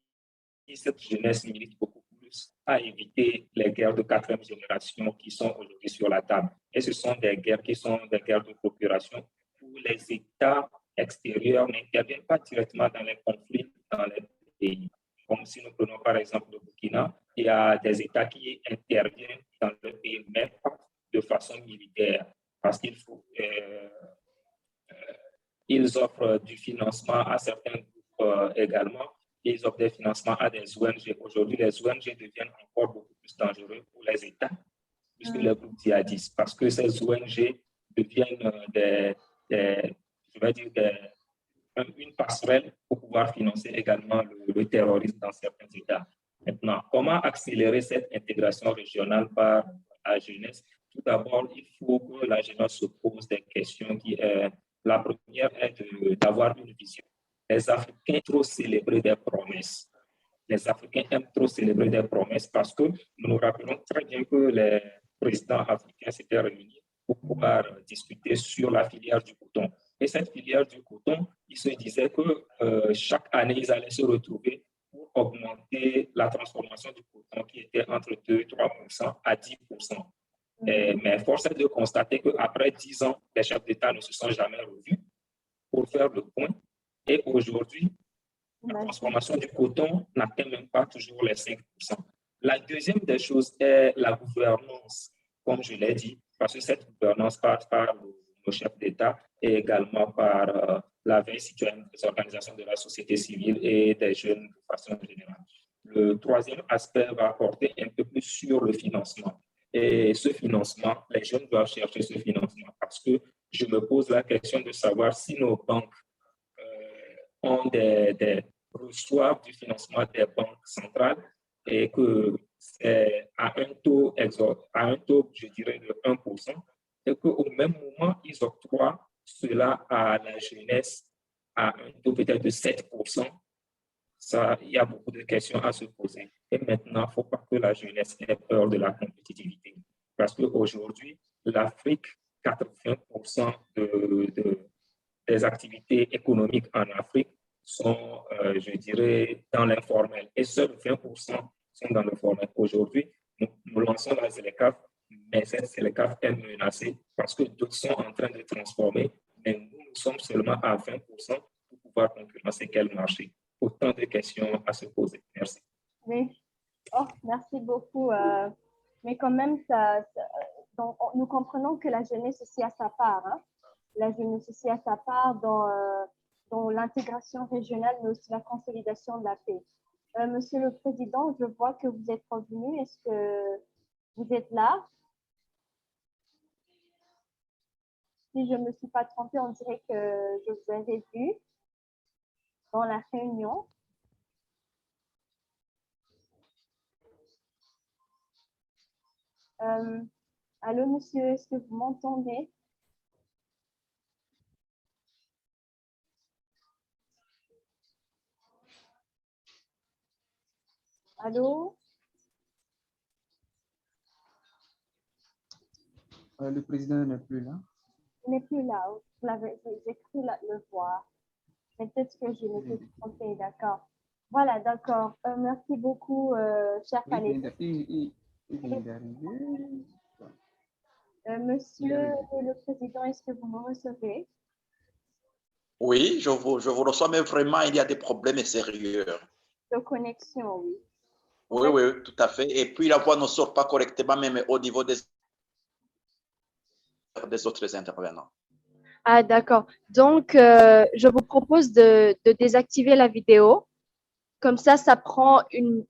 [SPEAKER 5] cette jeunesse milite beaucoup plus à éviter les guerres de quatrième génération qui sont aujourd'hui sur la table. Et ce sont des guerres qui sont des guerres de procuration où les États extérieurs n'interviennent pas directement dans les conflits dans les pays. Comme si nous prenons par exemple le Burkina, il y a des États qui interviennent dans le pays, mais pas de façon militaire, parce qu'il faut ils offrent du financement à certains groupes également. Ils offrent des financements à des ONG. Aujourd'hui, les ONG deviennent encore beaucoup plus dangereux pour les États, plus que les groupes djihadistes, parce que ces ONG deviennent une passerelle pour pouvoir financer également le terrorisme dans certains États. Maintenant, comment accélérer cette intégration régionale par la jeunesse? Tout d'abord, il faut que la jeunesse se pose des questions la première est d'avoir une vision. Les Africains trop célébrer des promesses. Les Africains aiment trop célébrer des promesses parce que nous nous rappelons très bien que les présidents africains s'étaient réunis pour pouvoir discuter sur la filière du coton. Et cette filière du coton, ils se disaient que chaque année, ils allaient se retrouver pour augmenter la transformation du coton qui était entre 2-3% à 10%. Mais force est de constater qu'après 10 ans, les chefs d'État ne se sont jamais revus pour faire le point. Et aujourd'hui, la transformation du coton n'atteint même pas toujours les 5%. La deuxième des choses est la gouvernance, comme je l'ai dit, parce que cette gouvernance passe par nos chefs d'État et également par la veille citoyenne des organisations de la société civile et des jeunes de façon générale. Le troisième aspect va porter un peu plus sur le financement. Et ce financement, les jeunes doivent chercher ce financement parce que je me pose la question de savoir si nos banques reçoivent du financement des banques centrales et que c'est à un taux, je dirais, de 1%, et qu'au même moment, ils octroient cela à la jeunesse à un taux peut-être de 7%. Ça, il y a beaucoup de questions à se poser. Et maintenant, il ne faut pas que la jeunesse ait peur de la compétitivité. Parce qu'aujourd'hui, l'Afrique, 80% des activités économiques en Afrique sont, je dirais, dans l'informel. Et seuls 20% sont dans le formel. Aujourd'hui, nous lançons la ZLECAf, mais cette ZLECAf est menacée parce que d'autres sont en train de transformer. Mais nous sommes seulement à 20% pour pouvoir concurrencer quel marché. Autant de questions à se poser. Merci.
[SPEAKER 2] Oui. Oh, merci beaucoup. Mais quand même, donc, nous comprenons que la jeunesse aussi a sa part. Hein? La jeunesse aussi a sa part dans l'intégration régionale, mais aussi la consolidation de la paix. Monsieur le Président, je vois que vous êtes revenu. Est-ce que vous êtes là? Si je ne me suis pas trompée, on dirait que je vous avais vu dans la réunion. Allô, monsieur, est-ce que vous m'entendez? Allô?
[SPEAKER 1] Le président n'est plus là.
[SPEAKER 2] Il n'est plus là. J'ai cru le voir. Peut-être que je me suis trompée, d'accord. Voilà, d'accord. Merci beaucoup, cher panéliste.
[SPEAKER 1] Il vient d'arriver.
[SPEAKER 2] Monsieur le Président, est-ce que vous me recevez?
[SPEAKER 3] Oui, je vous reçois, mais vraiment, il y a des problèmes sérieux.
[SPEAKER 2] De connexion, oui.
[SPEAKER 3] Oui, oui, tout à fait. Et puis, la voix ne sort pas correctement, même au niveau des autres intervenants.
[SPEAKER 2] Ah, d'accord. Donc, je vous propose de désactiver la vidéo. Comme ça prend une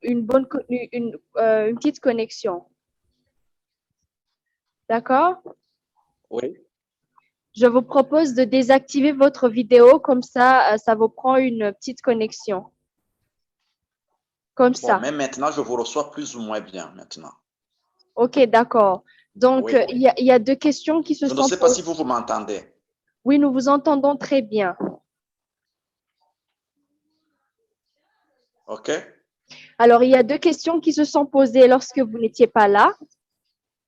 [SPEAKER 2] petite connexion. D'accord?
[SPEAKER 3] Oui.
[SPEAKER 2] Je vous propose de désactiver votre vidéo, comme ça vous prend une petite connexion. Comme
[SPEAKER 3] Bon,
[SPEAKER 2] ça.
[SPEAKER 3] mais maintenant, je vous reçois plus ou moins bien maintenant.
[SPEAKER 2] OK, d'accord. Donc,
[SPEAKER 3] Oui.
[SPEAKER 2] il y a deux questions qui se
[SPEAKER 3] Je ne
[SPEAKER 2] sont
[SPEAKER 3] sais pas
[SPEAKER 2] posées.
[SPEAKER 3] si vous m'entendez.
[SPEAKER 2] Oui, nous vous entendons très bien.
[SPEAKER 3] OK?
[SPEAKER 2] Alors, il y a deux questions qui se sont posées lorsque vous n'étiez pas là.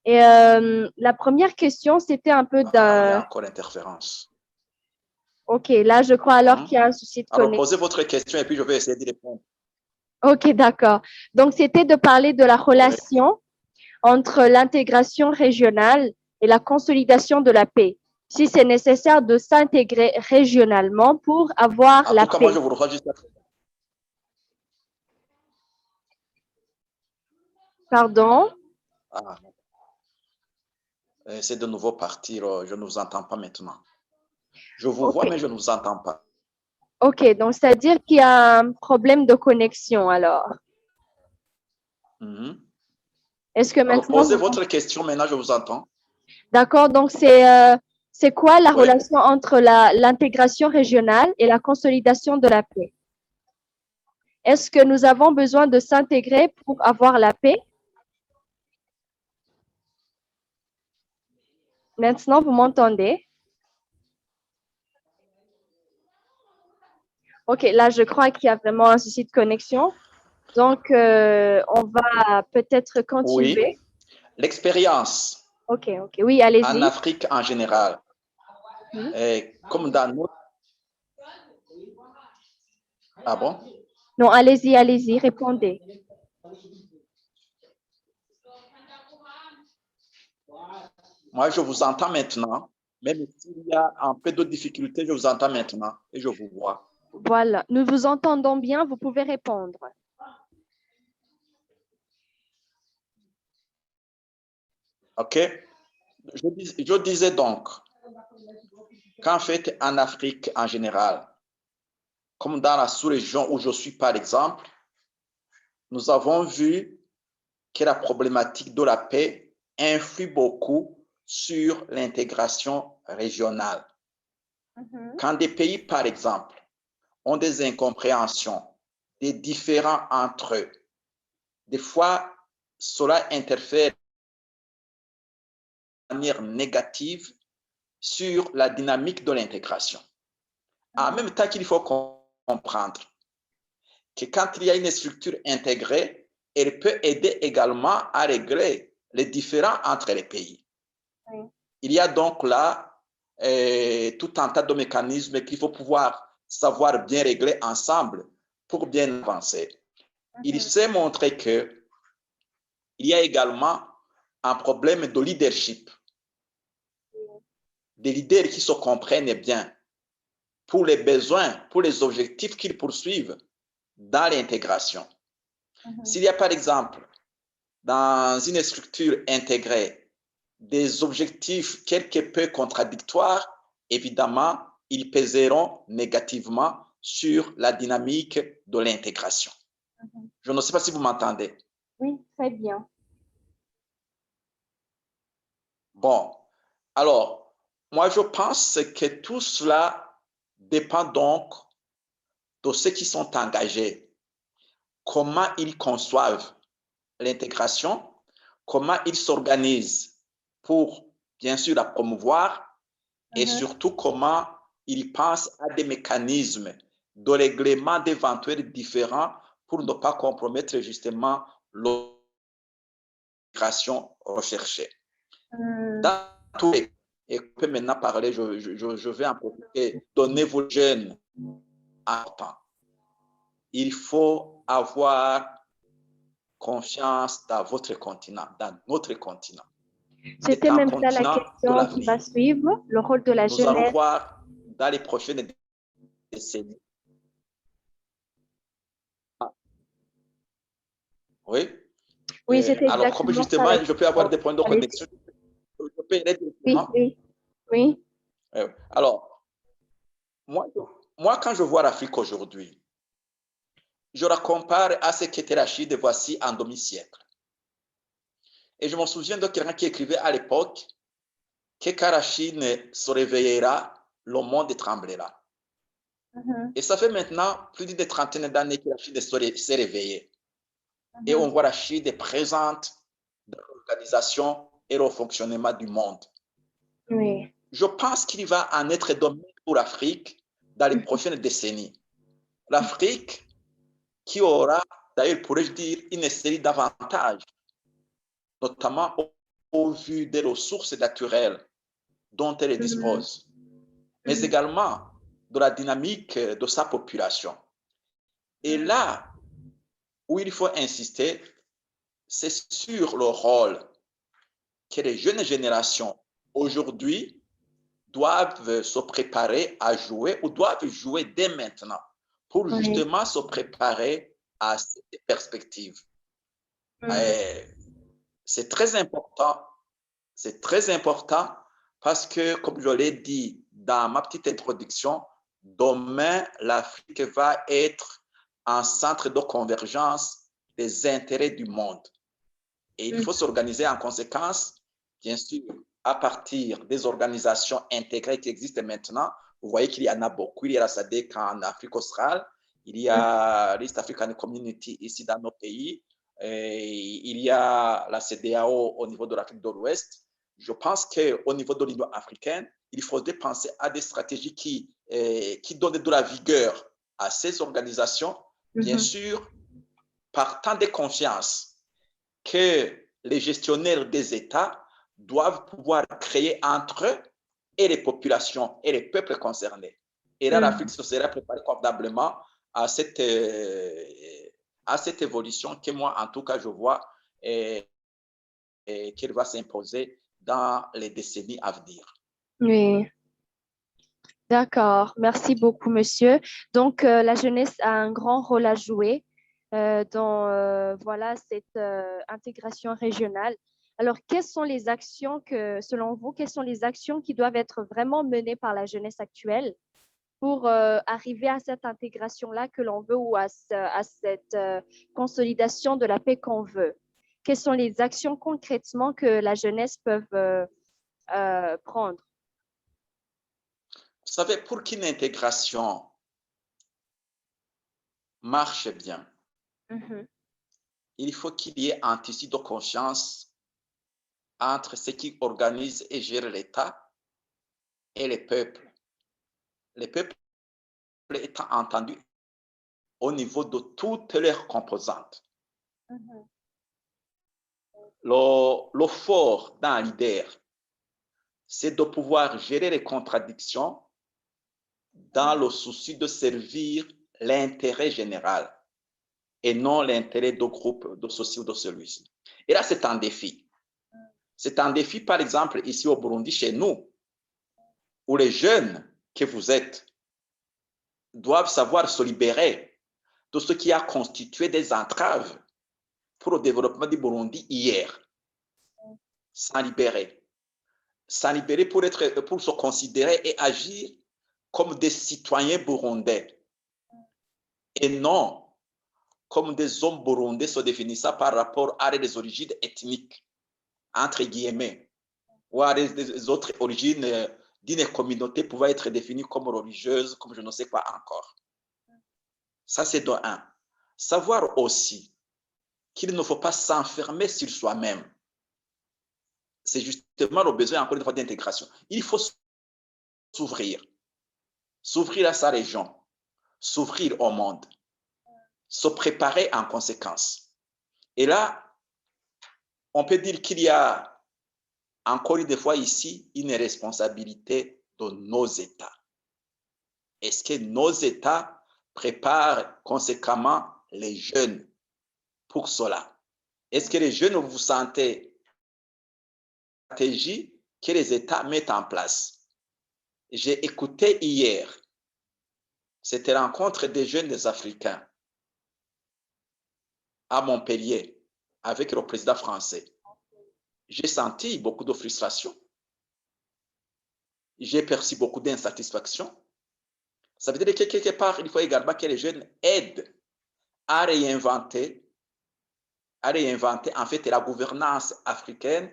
[SPEAKER 2] Et la première question, c'était un peu
[SPEAKER 3] Il y a
[SPEAKER 2] de...
[SPEAKER 3] encore interférence.
[SPEAKER 2] OK, là, je crois alors qu'il y a un souci de
[SPEAKER 3] Alors,
[SPEAKER 2] connexion.
[SPEAKER 3] posez votre question et puis je vais essayer d'y répondre.
[SPEAKER 2] OK, d'accord. Donc, c'était de parler de la relation entre l'intégration régionale et la consolidation de la paix. Si c'est nécessaire de s'intégrer régionalement pour avoir
[SPEAKER 3] En
[SPEAKER 2] la
[SPEAKER 3] tout cas,
[SPEAKER 2] paix.
[SPEAKER 3] moi, je vous reçois juste après.
[SPEAKER 2] Pardon?
[SPEAKER 3] Ah. C'est de nouveau partir. Je ne vous entends pas maintenant. Je vous vois,
[SPEAKER 2] OK.
[SPEAKER 3] mais je ne vous entends pas.
[SPEAKER 2] OK, donc c'est-à-dire qu'il y a un problème de connexion alors.
[SPEAKER 3] Mhm.
[SPEAKER 2] Est-ce que
[SPEAKER 3] Alors,
[SPEAKER 2] maintenant
[SPEAKER 3] posez
[SPEAKER 2] vous...
[SPEAKER 3] votre question. Maintenant, je vous entends.
[SPEAKER 2] D'accord, donc c'est quoi la
[SPEAKER 3] Oui.
[SPEAKER 2] relation entre l'intégration régionale et la consolidation de la paix? Est-ce que nous avons besoin de s'intégrer pour avoir la paix? Maintenant, vous m'entendez? OK, là, je crois qu'il y a vraiment un souci de connexion. Donc, on va peut-être continuer.
[SPEAKER 3] Oui. L'expérience
[SPEAKER 2] OK, OK. Oui,
[SPEAKER 3] en
[SPEAKER 2] allez-y.
[SPEAKER 3] Afrique en général, comme dans notre... Ah bon?
[SPEAKER 2] Non, allez-y, répondez.
[SPEAKER 3] Moi, je vous entends maintenant. Même s'il y a un peu de difficulté, je vous entends maintenant et je vous vois.
[SPEAKER 2] Voilà, nous vous entendons bien, vous pouvez répondre.
[SPEAKER 3] OK? Je disais donc qu'en fait, en Afrique en général, comme dans la sous-région où je suis par exemple, nous avons vu que la problématique de la paix influe beaucoup sur l'intégration régionale. Quand des pays, par exemple, ont des incompréhensions, des différends entre eux, des fois, cela interfère de manière négative sur la dynamique de l'intégration. En même temps qu'il faut comprendre que quand il y a une structure intégrée, elle peut aider également à régler les différends entre les pays.
[SPEAKER 2] Oui.
[SPEAKER 3] Il y a donc là tout un tas de mécanismes qu'il faut pouvoir savoir bien régler ensemble pour bien avancer. Il s'est montré qu'il y a également un problème de leadership. Des leaders qui se comprennent bien pour les besoins, pour les objectifs qu'ils poursuivent dans l'intégration. S'il y a par exemple dans une structure intégrée des objectifs quelque peu contradictoires, évidemment, ils pèseront négativement sur la dynamique de l'intégration. Je ne sais pas si vous m'entendez.
[SPEAKER 2] Oui, très bien.
[SPEAKER 3] Bon, alors, moi je pense que tout cela dépend donc de ceux qui sont engagés, comment ils conçoivent l'intégration, comment ils s'organisent pour, bien sûr, la promouvoir et surtout comment ils pensent à des mécanismes de règlement d'éventuels différends pour ne pas compromettre justement l'intégration recherchée. Dans tous les cas, et on peut maintenant parler, je vais en profiter, donner vos jeunes un temps. Il faut avoir confiance dans votre continent, dans notre continent.
[SPEAKER 2] C'était même ça la question qui va suivre, le rôle de la
[SPEAKER 3] Nous allons
[SPEAKER 2] jeunesse.
[SPEAKER 3] voir dans les prochaines décennies.
[SPEAKER 2] Oui, c'était
[SPEAKER 3] alors, comme
[SPEAKER 2] exactement
[SPEAKER 3] justement,
[SPEAKER 2] ça.
[SPEAKER 3] je peux avoir des points de
[SPEAKER 2] Allez-y.
[SPEAKER 3] connexion, je peux aider directement.
[SPEAKER 2] Oui.
[SPEAKER 3] Alors, moi, quand je vois l'Afrique aujourd'hui, je la compare à ce qu'était la Chine de voici un demi-siècle. Et je me souviens de quelqu'un qui écrivait à l'époque que quand la Chine se réveillera, le monde tremblera. Et ça fait maintenant plus d'une trentaine d'années que la Chine s'est réveillée. Et on voit la Chine présente dans l'organisation et le fonctionnement du monde.
[SPEAKER 2] Oui.
[SPEAKER 3] Je pense qu'il va en être de même pour l'Afrique dans les prochaines décennies. L'Afrique qui aura, d'ailleurs, pourrais-je dire, une série d'avantages, notamment au vu des ressources naturelles dont elle dispose, mais également de la dynamique de sa population. Et là où il faut insister, c'est sur le rôle que les jeunes générations aujourd'hui doivent se préparer à jouer ou doivent jouer dès maintenant pour justement se préparer à cette perspective. C'est très important. C'est très important parce que, comme je l'ai dit dans ma petite introduction, demain, l'Afrique va être un centre de convergence des intérêts du monde. Et il faut s'organiser en conséquence, bien sûr, à partir des organisations intégrées qui existent maintenant. Vous voyez qu'il y en a beaucoup. Il y a la SADC en Afrique australe, il y a l'East African Community ici dans nos pays, et il y a la CEDEAO au niveau de l'Afrique de l'Ouest. Je pense qu'au niveau de l'Union africaine, il faudrait penser à des stratégies qui donnent de la vigueur à ces organisations, bien sûr, partant de confiance que les gestionnaires des États doivent pouvoir créer entre eux et les populations et les peuples concernés. Et là, l'Afrique se sera préparée convenablement à cette évolution que moi, en tout cas, je vois qu'elle va s'imposer dans les décennies à venir.
[SPEAKER 2] Oui. D'accord. Merci beaucoup, monsieur. Donc, la jeunesse a un grand rôle à jouer dans voilà, cette intégration régionale. Alors, quelles sont les actions selon vous, quelles sont les actions qui doivent être vraiment menées par la jeunesse actuelle pour arriver à cette intégration-là que l'on veut ou à cette consolidation de la paix qu'on veut? Quelles sont les actions concrètement que la jeunesse peut prendre?
[SPEAKER 3] Vous savez, pour qu'une intégration marche bien, il faut qu'il y ait un tissu de confiance entre ceux qui organisent et gèrent l'État et les peuples. Les peuples étant entendus au niveau de toutes leurs composantes. Le fort d'un leader, c'est de pouvoir gérer les contradictions dans le souci de servir l'intérêt général et non l'intérêt de groupe, de ceci ou de celui-ci. Et là, c'est un défi. C'est un défi, par exemple, ici au Burundi, chez nous, où les jeunes que vous êtes doivent savoir se libérer de ce qui a constitué des entraves pour le développement du Burundi hier. S'en libérer. S'en libérer pour se considérer et agir comme des citoyens burundais et non comme des hommes burundais se définissant par rapport à des origines ethniques, entre guillemets, ou à des autres origines d'une communauté pouvant être définie comme religieuse, comme je ne sais quoi encore. Ça, c'est de un. Savoir aussi qu'il ne faut pas s'enfermer sur soi-même. C'est justement le besoin, encore une fois, d'intégration. Il faut s'ouvrir à sa région, s'ouvrir au monde, se préparer en conséquence. Et là, on peut dire qu'il y a encore une fois ici une responsabilité de nos États. Est-ce que nos États préparent conséquemment les jeunes pour cela? Est-ce que les jeunes, vous sentez la stratégie que les États mettent en place? J'ai écouté hier cette rencontre des jeunes Africains à Montpellier avec le président français. J'ai senti beaucoup de frustration. J'ai perçu beaucoup d'insatisfaction. Ça veut dire que quelque part, il faut également que les jeunes aident à réinventer en fait la gouvernance africaine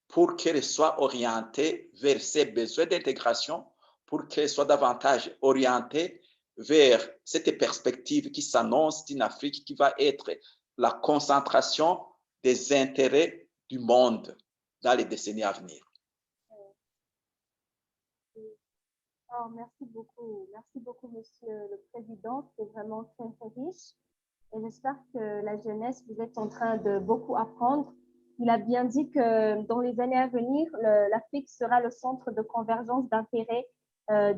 [SPEAKER 3] pour qu'elle soit orientée vers ses besoins d'intégration, pour qu'elle soit davantage orientée vers cette perspective qui s'annonce d'une Afrique qui va être la concentration des intérêts du monde dans les décennies à venir.
[SPEAKER 2] Oh, merci beaucoup, Monsieur le Président. C'est vraiment très, très riche. Et j'espère que la jeunesse, vous êtes en train de beaucoup apprendre. Il a bien dit que dans les années à venir, l'Afrique sera le centre de convergence d'intérêts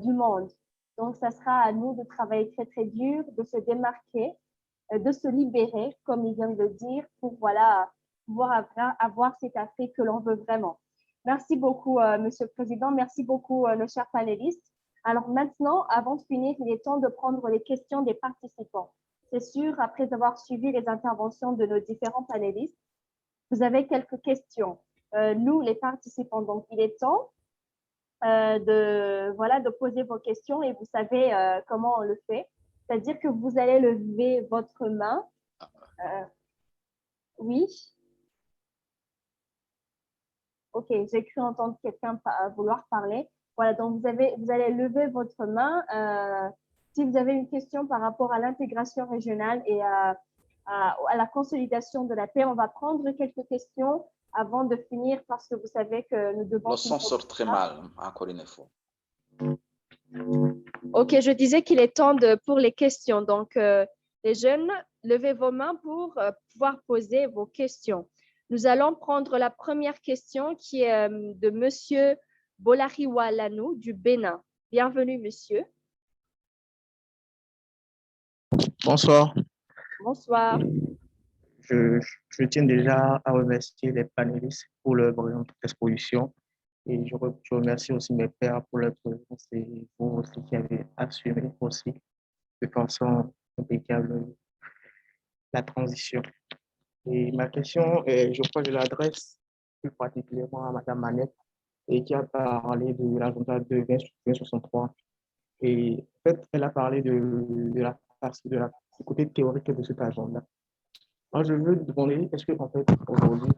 [SPEAKER 2] du monde. Donc, ça sera à nous de travailler très, très dur, de se démarquer, de se libérer, comme il vient de le dire, pour voilà, pouvoir avoir cette Afrique que l'on veut vraiment. Merci beaucoup, Monsieur le Président. Merci beaucoup, nos chers panélistes. Alors maintenant, avant de finir, il est temps de prendre les questions des participants. C'est sûr, après avoir suivi les interventions de nos différents panélistes, vous avez quelques questions. Nous, les participants, donc il est temps de poser vos questions et vous savez comment on le fait. C'est-à-dire que vous allez lever votre main. Oui. Ok, j'ai cru entendre quelqu'un vouloir parler. Voilà, donc vous allez lever votre main. Si vous avez une question par rapport à l'intégration régionale et à la consolidation de la paix, on va prendre quelques questions avant de finir parce que vous savez que nous devons…
[SPEAKER 3] Le son sort très mal, encore une fois.
[SPEAKER 2] Ok, je disais qu'il est temps pour les questions. Donc, les jeunes, levez vos mains pour pouvoir poser vos questions. Nous allons prendre la première question qui est de Monsieur Bolariwa Lanou du Bénin. Bienvenue, monsieur.
[SPEAKER 7] Bonsoir.
[SPEAKER 2] Bonsoir.
[SPEAKER 7] Je tiens déjà à remercier les panélistes pour leur brillante exposition et je remercie aussi mes pairs pour leur présence et vous aussi qui avez assumé aussi de façon impeccable la transition. Et ma question, je crois que je l'adresse plus particulièrement à Mme Manette et qui a parlé de l'agenda de 2063. Et en fait, elle a parlé du côté théorique de cet agenda. Moi, je veux demander, est-ce que, en fait, aujourd'hui,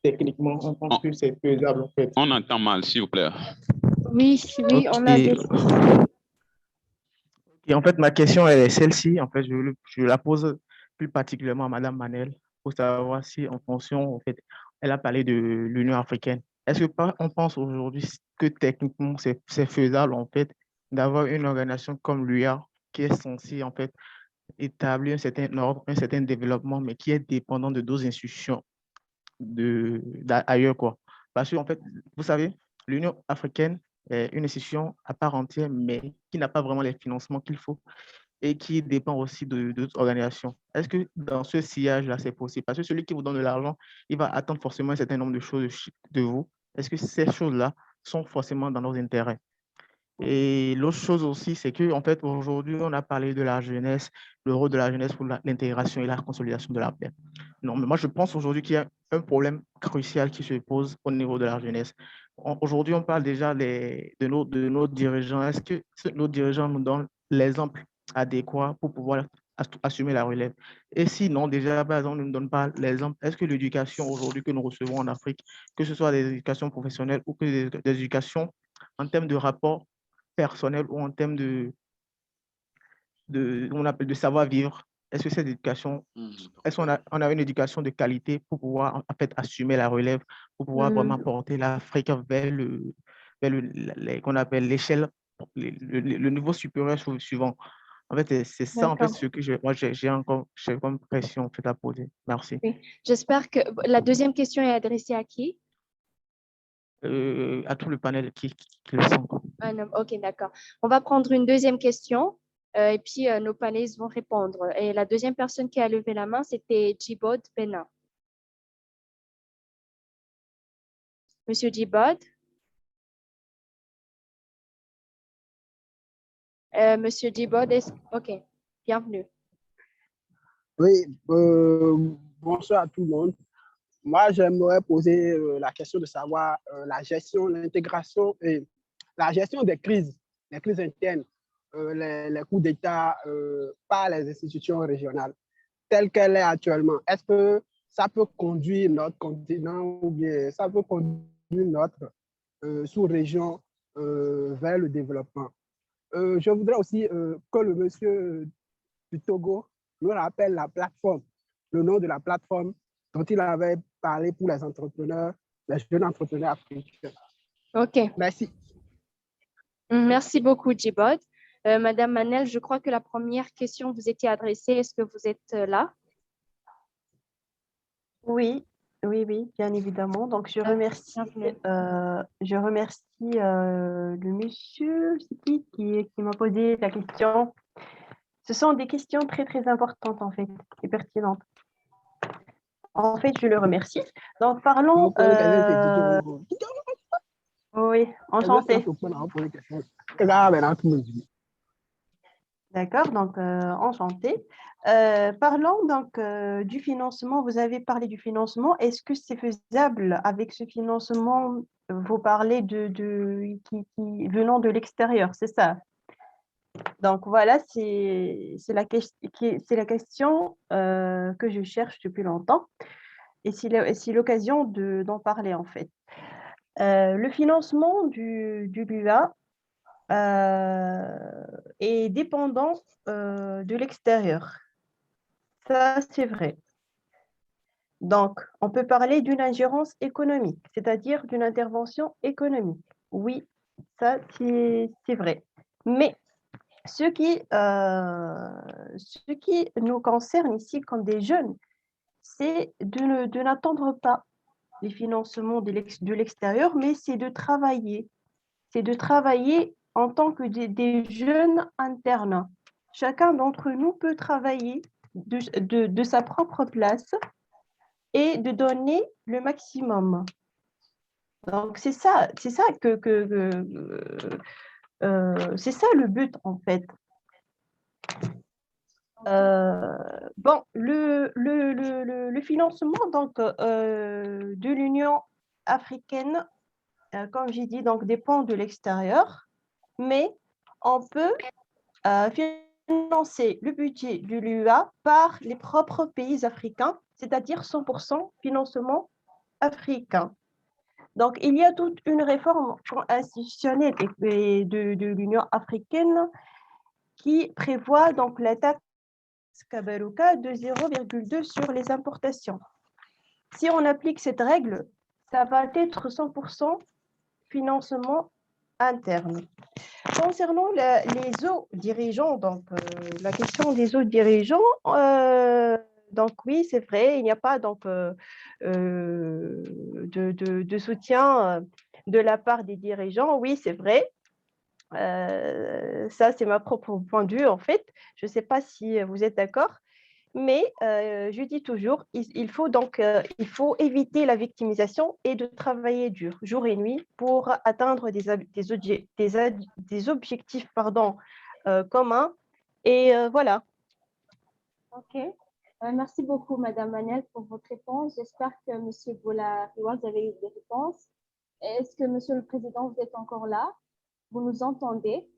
[SPEAKER 7] techniquement, on pense que c'est faisable, en fait?
[SPEAKER 8] On entend mal, s'il vous plaît.
[SPEAKER 2] Oui,
[SPEAKER 7] Okay.
[SPEAKER 2] on a des…
[SPEAKER 7] Et en fait, ma question est celle-ci. En fait, je la pose plus particulièrement à Mme Manel pour savoir si, en fonction, en fait, elle a parlé de l'Union africaine. Est-ce que on pense aujourd'hui que techniquement, c'est faisable, en fait, d'avoir une organisation comme l'UA qui est censée, en fait, établir un certain ordre, un certain développement, mais qui est dépendant de d'autres institutions ailleurs, quoi. Parce que, en fait, vous savez, l'Union africaine est une institution à part entière, mais qui n'a pas vraiment les financements qu'il faut et qui dépend aussi d'autres organisations. Est-ce que dans ce sillage-là, c'est possible? Parce que celui qui vous donne de l'argent, il va attendre forcément un certain nombre de choses de vous. Est-ce que ces choses-là sont forcément dans nos intérêts? Et l'autre chose aussi, c'est qu'en fait, aujourd'hui, on a parlé de la jeunesse, le rôle de la jeunesse pour l'intégration et la consolidation de la paix. Non, mais moi, je pense aujourd'hui qu'il y a un problème crucial qui se pose au niveau de la jeunesse. Aujourd'hui, on parle déjà de nos dirigeants. Est-ce que nos dirigeants nous donnent l'exemple adéquat pour pouvoir assumer la relève? Et sinon, déjà, par exemple, ne nous donnent pas l'exemple. Est-ce que l'éducation aujourd'hui que nous recevons en Afrique, que ce soit des éducations professionnelles ou que des éducations en termes de rapport personnel ou en termes on appelle de savoir-vivre, est-ce que cette éducation, est-ce qu'on a une éducation de qualité pour pouvoir en fait assumer la relève, pour pouvoir vraiment porter l'Afrique vers qu'on appelle l'échelle, le niveau supérieur suivant. En fait, c'est ça en fait ce que j'ai comme pression en fait à poser. Merci.
[SPEAKER 2] Oui. J'espère que la deuxième question est adressée à qui?
[SPEAKER 7] À tout le panel qui le sent.
[SPEAKER 2] Ok, d'accord. On va prendre une deuxième question et puis nos panélistes vont répondre. Et la deuxième personne qui a levé la main, c'était Djibod Bena. Monsieur Djibod? Monsieur Djibod, ok, bienvenue.
[SPEAKER 9] Oui, bonsoir à tout le monde. Moi, j'aimerais poser la question de savoir la gestion, l'intégration et la gestion des crises internes. les coups d'État par les institutions régionales, telle qu'elle est actuellement? Est-ce que ça peut conduire notre continent ou bien ça peut conduire notre sous-région vers le développement? Je voudrais aussi que le monsieur du Togo nous rappelle la plateforme, le nom de la plateforme dont il avait parlé pour les entrepreneurs, les jeunes entrepreneurs africains.
[SPEAKER 2] OK.
[SPEAKER 9] Merci.
[SPEAKER 2] Merci beaucoup, Djibod. Madame Manel, je crois que la première question vous était adressée. Est-ce que vous êtes là?
[SPEAKER 4] Oui, oui, oui, bien évidemment. Donc, je remercie le monsieur qui m'a posé la question. Ce sont des questions très, très importantes, en fait, et pertinentes. En fait, je le remercie. Donc, parlons... oui, enchanté. D'accord, donc enchanté. Parlons donc du financement. Vous avez parlé du financement. Est-ce que c'est faisable avec ce financement? Vous parlez venant de l'extérieur, c'est ça? Donc voilà, c'est la question que je cherche depuis longtemps. Et c'est l'occasion d'en parler en fait. Le financement du LUA est dépendant de l'extérieur. Ça, c'est vrai. Donc, on peut parler d'une ingérence économique, c'est-à-dire d'une intervention économique. Oui, ça, c'est vrai. Mais ce qui nous concerne ici comme des jeunes, c'est de n'attendre pas les financements de l'extérieur, mais c'est de travailler. C'est de travailler en tant que des jeunes internes. Chacun d'entre nous peut travailler de sa propre place et de donner le maximum. Donc, c'est ça c'est ça le but, en fait. Bon, le financement donc, de l'Union africaine, comme j'ai dit, donc, dépend de l'extérieur, mais on peut financer le budget de l'UA par les propres pays africains, c'est-à-dire 100% financement africain. Donc, il y a toute une réforme institutionnelle de l'Union africaine qui prévoit donc la taxe Kabaluka de 0,2 sur les importations. Si on applique cette règle, ça va être 100% financement interne. Concernant les hauts dirigeants, donc la question des hauts dirigeants, donc oui, c'est vrai, il n'y a pas donc de soutien de la part des dirigeants. Oui, c'est vrai. Ça, c'est ma propre point de vue, en fait. Je ne sais pas si vous êtes d'accord, mais je dis toujours, il faut éviter la victimisation et de travailler dur, jour et nuit, pour atteindre des objectifs communs. Et voilà.
[SPEAKER 2] OK. Merci beaucoup, Madame Manel, pour votre réponse. J'espère que M. Boula Riwa, vous avez eu des réponses. Est-ce que, Monsieur le Président, vous êtes encore là? Vous nous entendez?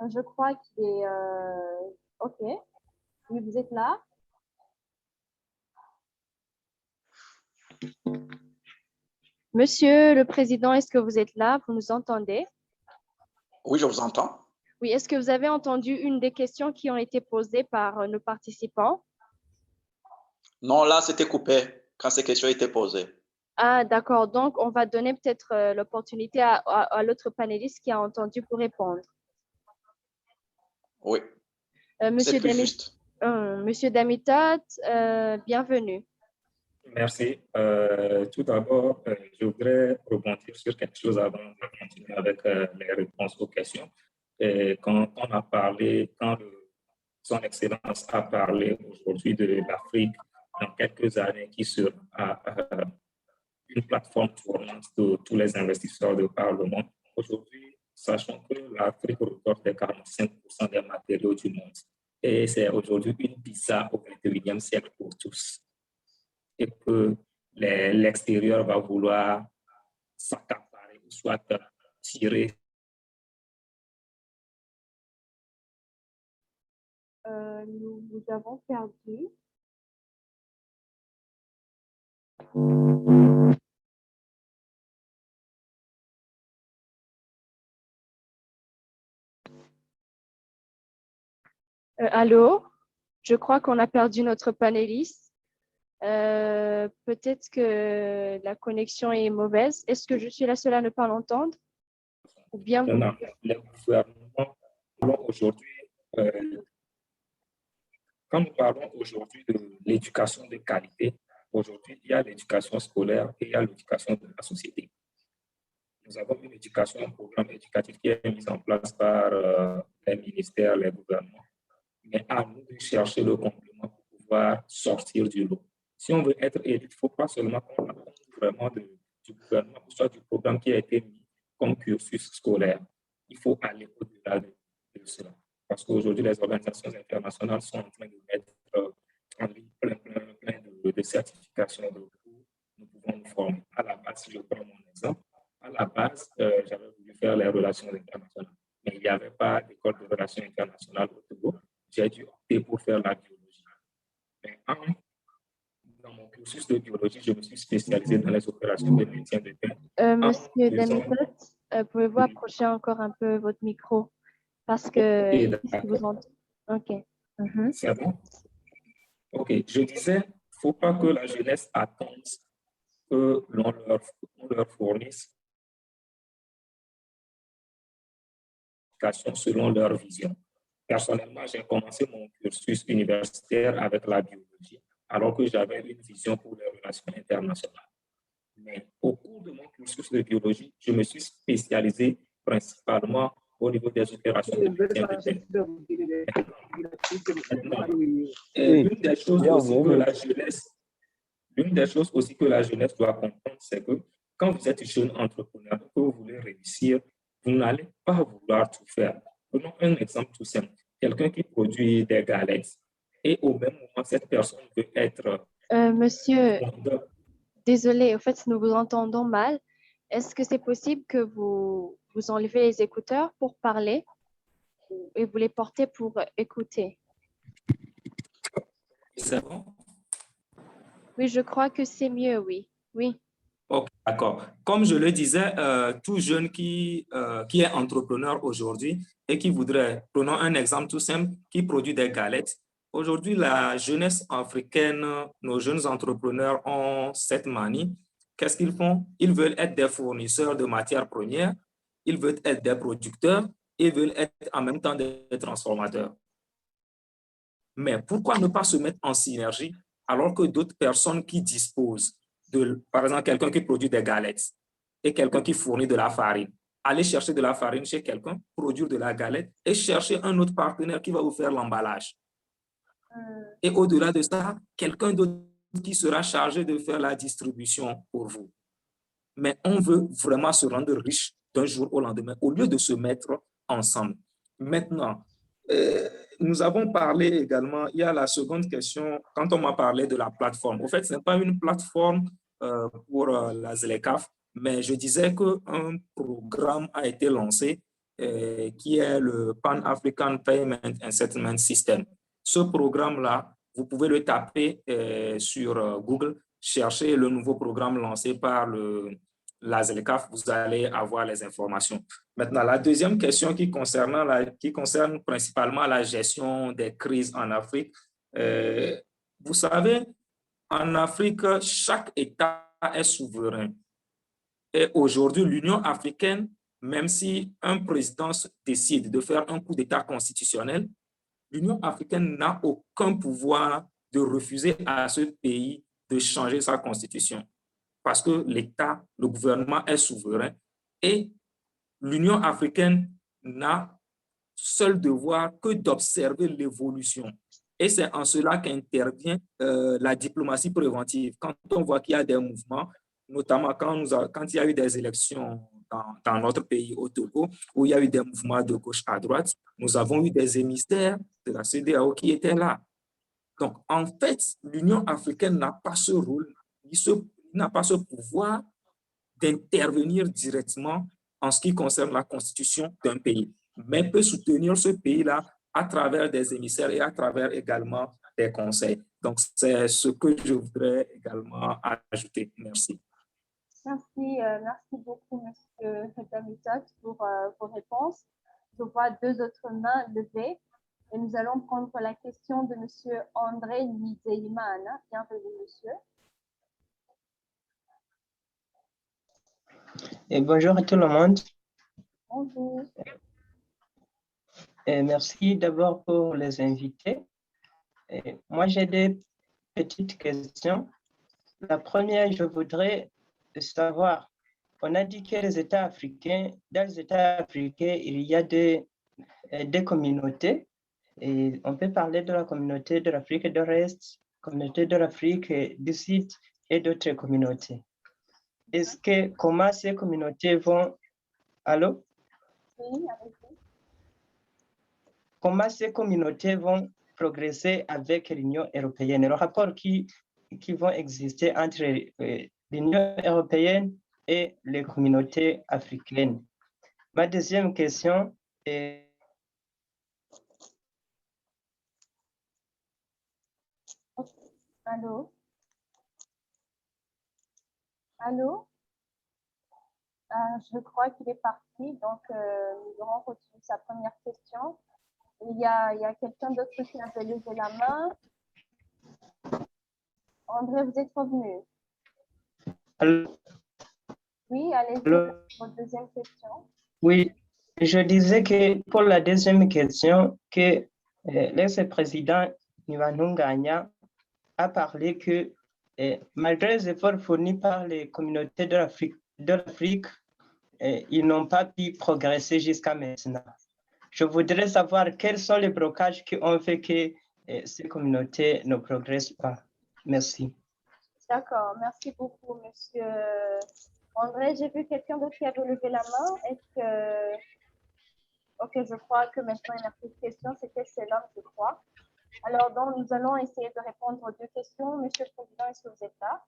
[SPEAKER 2] Je crois qu'il est... OK. Oui, vous êtes là? Monsieur le Président, est-ce que vous êtes là? Vous nous entendez?
[SPEAKER 3] Oui, je vous entends.
[SPEAKER 2] Oui, est-ce que vous avez entendu une des questions qui ont été posées par nos participants?
[SPEAKER 3] Non, là, c'était coupé quand ces questions étaient posées.
[SPEAKER 2] Ah, d'accord. Donc, on va donner peut-être l'opportunité à l'autre panéliste qui a entendu pour répondre.
[SPEAKER 3] Oui,
[SPEAKER 2] Monsieur
[SPEAKER 3] c'est plus juste.
[SPEAKER 2] Monsieur Damitat, bienvenue.
[SPEAKER 5] Merci. Tout d'abord, je voudrais rebondir sur quelque chose avant de continuer avec les réponses aux questions. Et quand on a parlé, Son Excellence a parlé aujourd'hui de l'Afrique dans quelques années qui sera une plateforme tournante de tous les investisseurs de par le monde. Aujourd'hui, sachant que l'Afrique reporte 45% des matériaux du monde et c'est aujourd'hui une pizza au 21e siècle pour tous. Et que l'extérieur va vouloir s'accaparer, soit tirer?
[SPEAKER 2] Nous vous avons perdu. Allô? Je crois qu'on a perdu notre panéliste. Peut-être que la connexion est mauvaise. Est-ce que je suis la seule à ne pas l'entendre? Ou bien vous...
[SPEAKER 5] Non, les gouvernements aujourd'hui, quand nous parlons aujourd'hui de l'éducation de qualité, aujourd'hui, il y a l'éducation scolaire et il y a l'éducation de la société. Nous avons une éducation, un programme éducatif qui est mis en place par les ministères, les gouvernements. Mais à nous de chercher le complément pour pouvoir sortir du lot. Si on veut être élu, il ne faut pas seulement qu'on apprenne vraiment du gouvernement, soit du programme qui a été mis comme cursus scolaire. Il faut aller au-delà de cela. Parce qu'aujourd'hui, les organisations internationales sont en train de mettre en ligne plein de certifications de cours. Nous pouvons nous former. À la base, si je prends mon exemple, à la base, j'avais voulu faire les relations internationales. Mais il n'y avait pas d'école de relations internationales au Togo. J'ai dû opter pour faire la biologie. Mais dans mon cursus de biologie, je me suis spécialisé dans les opérations de maintien de paix.
[SPEAKER 2] Monsieur Demitot, pouvez-vous approcher encore un peu votre micro? Parce que ici, vous entendez. OK.
[SPEAKER 5] C'est bon? OK. Je disais, il ne faut pas que la jeunesse attende que l'on leur fournisse selon leur vision. Personnellement, j'ai commencé mon cursus universitaire avec la biologie, alors que j'avais une vision pour les relations internationales. Mais au cours de mon cursus de biologie, je me suis spécialisé principalement au niveau des opérations de maintien de paix. L'une des choses aussi que la jeunesse doit comprendre, c'est que quand vous êtes jeune entrepreneur, que vous voulez réussir, vous n'allez pas vouloir tout faire. Prenons un exemple tout simple. Quelqu'un qui produit des galettes et au même moment, cette personne veut être...
[SPEAKER 2] Monsieur, désolé, en fait, nous vous entendons mal. Est-ce que c'est possible que vous enlevez les écouteurs pour parler et vous les portez pour écouter?
[SPEAKER 5] C'est bon?
[SPEAKER 2] Oui, je crois que c'est mieux, oui. Oui.
[SPEAKER 5] Ok, d'accord. Comme je le disais, tout jeune qui est entrepreneur aujourd'hui et qui voudrait, prenons un exemple tout simple, qui produit des galettes. Aujourd'hui, la jeunesse africaine, nos jeunes entrepreneurs ont cette manie. Qu'est-ce qu'ils font? Ils veulent être des fournisseurs de matières premières, ils veulent être des producteurs, ils veulent être en même temps des transformateurs. Mais pourquoi ne pas se mettre en synergie alors que d'autres personnes qui disposent par exemple, quelqu'un qui produit des galettes et quelqu'un qui fournit de la farine. Allez chercher de la farine chez quelqu'un, produire de la galette et chercher un autre partenaire qui va vous faire l'emballage. Et au-delà de ça, quelqu'un d'autre qui sera chargé de faire la distribution pour vous. Mais on veut vraiment se rendre riche d'un jour au lendemain au lieu de se mettre ensemble. Maintenant, nous avons parlé également, il y a la seconde question, quand on m'a parlé de la plateforme. Au fait, ce n'est pas une plateforme pour la ZLECAf, mais je disais qu'un programme a été lancé qui est le Pan-African Payment and Settlement System. Ce programme-là, vous pouvez le taper sur Google, chercher le nouveau programme lancé par la ZLECAf, vous allez avoir les informations. Maintenant, la deuxième question qui concerne principalement la gestion des crises en Afrique. Vous savez, en Afrique, chaque État est souverain. Et aujourd'hui, l'Union africaine, même si un président décide de faire un coup d'État constitutionnel, l'Union africaine n'a aucun pouvoir de refuser à ce pays de changer sa constitution. Parce que l'État, le gouvernement est souverain et l'Union africaine n'a seul devoir que d'observer l'évolution. Et c'est en cela qu'intervient la diplomatie préventive. Quand on voit qu'il y a des mouvements, notamment quand il y a eu des élections dans notre pays, au Togo, où il y a eu des mouvements de gauche à droite, nous avons eu des émissaires de la CEDEAO qui étaient là. Donc, en fait, l'Union africaine n'a pas ce rôle, n'a pas ce pouvoir d'intervenir directement en ce qui concerne la constitution d'un pays, mais peut soutenir ce pays-là à travers des émissaires et à travers également des conseils. Donc, c'est ce que je voudrais également ajouter. Merci.
[SPEAKER 2] Merci beaucoup, Monsieur Damitot, pour vos réponses. Je vois deux autres mains levées et nous allons prendre la question de Monsieur André Nizeimana. Bienvenue, monsieur.
[SPEAKER 8] Et bonjour à tout le monde.
[SPEAKER 2] Bonjour.
[SPEAKER 8] Et merci d'abord pour les invités. Et moi, j'ai des petites questions. La première, je voudrais savoir, on a dit que les États africains, dans les États africains, il y a des communautés. Et on peut parler de la communauté de l'Afrique de l'Est, communauté de l'Afrique du Sud et d'autres communautés. Est-ce que, comment ces communautés vont... Allô?
[SPEAKER 2] Oui, allez-y.
[SPEAKER 8] Comment ces communautés vont progresser avec l'Union européenne? Le rapport qui vont exister entre l'Union européenne et les communautés africaines. Ma deuxième question est...
[SPEAKER 2] Allô? Allô? Je crois qu'il est parti, donc nous aurons reçu sa première question. Il y a quelqu'un d'autre qui avait levé la main. André, vous êtes revenu.
[SPEAKER 8] Allô?
[SPEAKER 2] Oui, allez-y,
[SPEAKER 8] Allô?
[SPEAKER 2] votre deuxième question.
[SPEAKER 8] Oui, je disais que pour la deuxième question, que l'ex-président Ivan Gagna a parlé que malgré les efforts fournis par les communautés de l'Afrique, ils n'ont pas pu progresser jusqu'à maintenant. Je voudrais savoir quels sont les blocages qui ont fait que ces communautés ne progressent pas. Merci.
[SPEAKER 2] D'accord, merci beaucoup, monsieur André. J'ai vu quelqu'un d'autre qui avait levé la main. Est-ce que... Ok, je crois que maintenant il n'y a plus de questions. C'était celle-là, je crois. Alors, donc, nous allons essayer de répondre aux deux questions. Monsieur le Président, est-ce que vous êtes là?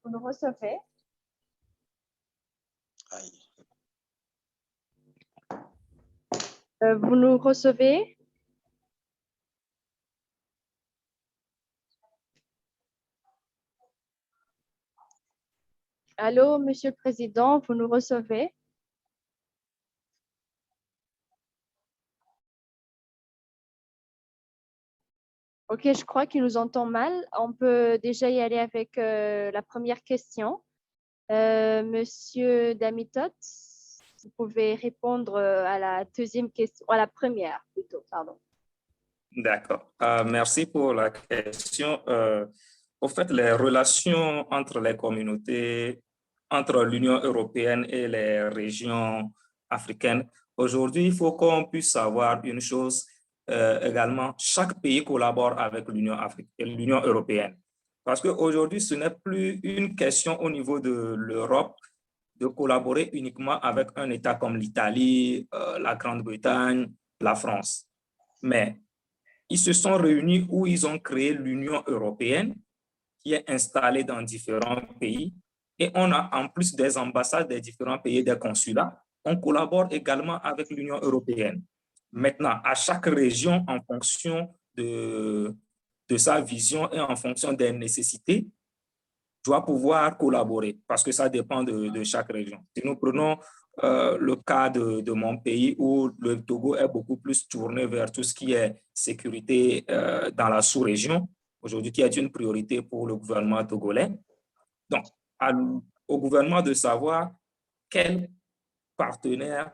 [SPEAKER 2] Vous nous recevez? Vous nous recevez? Allô, Monsieur le Président, vous nous recevez? Ok, je crois qu'il nous entend mal. On peut déjà y aller avec la première question. Monsieur Damitot, vous pouvez répondre à la deuxième question, à la première plutôt, pardon.
[SPEAKER 5] D'accord. Merci pour la question. Au fait, les relations entre les communautés, entre l'Union européenne et les régions africaines, aujourd'hui, il faut qu'on puisse savoir une chose également. Chaque pays collabore avec l'Union européenne. Parce qu'aujourd'hui, ce n'est plus une question au niveau de l'Europe de collaborer uniquement avec un État comme l'Italie, la Grande-Bretagne, la France. Mais ils se sont réunis où ils ont créé l'Union européenne qui est installée dans différents pays. Et on a en plus des ambassades des différents pays, des consulats. On collabore également avec l'Union européenne. Maintenant, à chaque région, en fonction de sa vision et en fonction des nécessités, doit pouvoir collaborer parce que ça dépend de chaque région. Si nous prenons le cas de mon pays où le Togo est beaucoup plus tourné vers tout ce qui est sécurité dans la sous-région, aujourd'hui qui est une priorité pour le gouvernement togolais. Donc, au gouvernement de savoir quel partenaire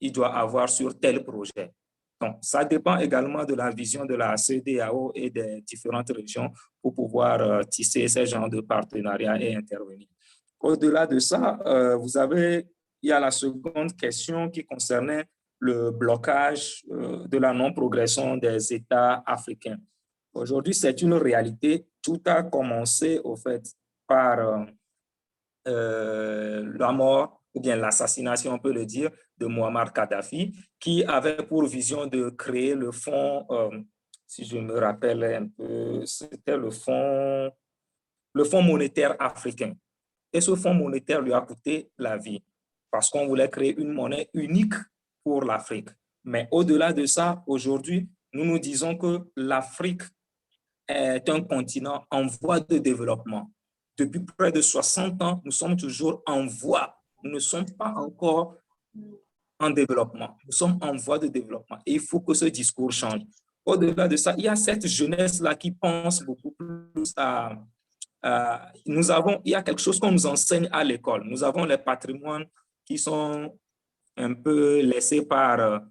[SPEAKER 5] il doit avoir sur tel projet. Donc, ça dépend également de la vision de la CEDEAO et des différentes régions pour pouvoir tisser ce genre de partenariat et intervenir. Au-delà de ça, il y a la seconde question qui concernait le blocage de la non-progression des États africains. Aujourd'hui, c'est une réalité. Tout a commencé, au fait, par la mort ou bien l'assassination, on peut le dire, de Muammar Kadhafi, qui avait pour vision de créer le fonds, si je me rappelle un peu, c'était le fonds monétaire africain. Et ce fonds monétaire lui a coûté la vie. parce qu'on voulait créer une monnaie unique pour l'Afrique. Mais au-delà de ça, aujourd'hui, nous nous disons que l'Afrique est un continent en voie de développement. Depuis près de 60 ans, nous sommes toujours en voie. Nous ne sommes pas encore en développement. Nous sommes en voie de développement et il faut que ce discours change. Au-delà de ça, il y a cette jeunesse-là qui pense beaucoup plus à... il y a quelque chose qu'on nous enseigne à l'école. Nous avons les patrimoines qui sont un peu laissés par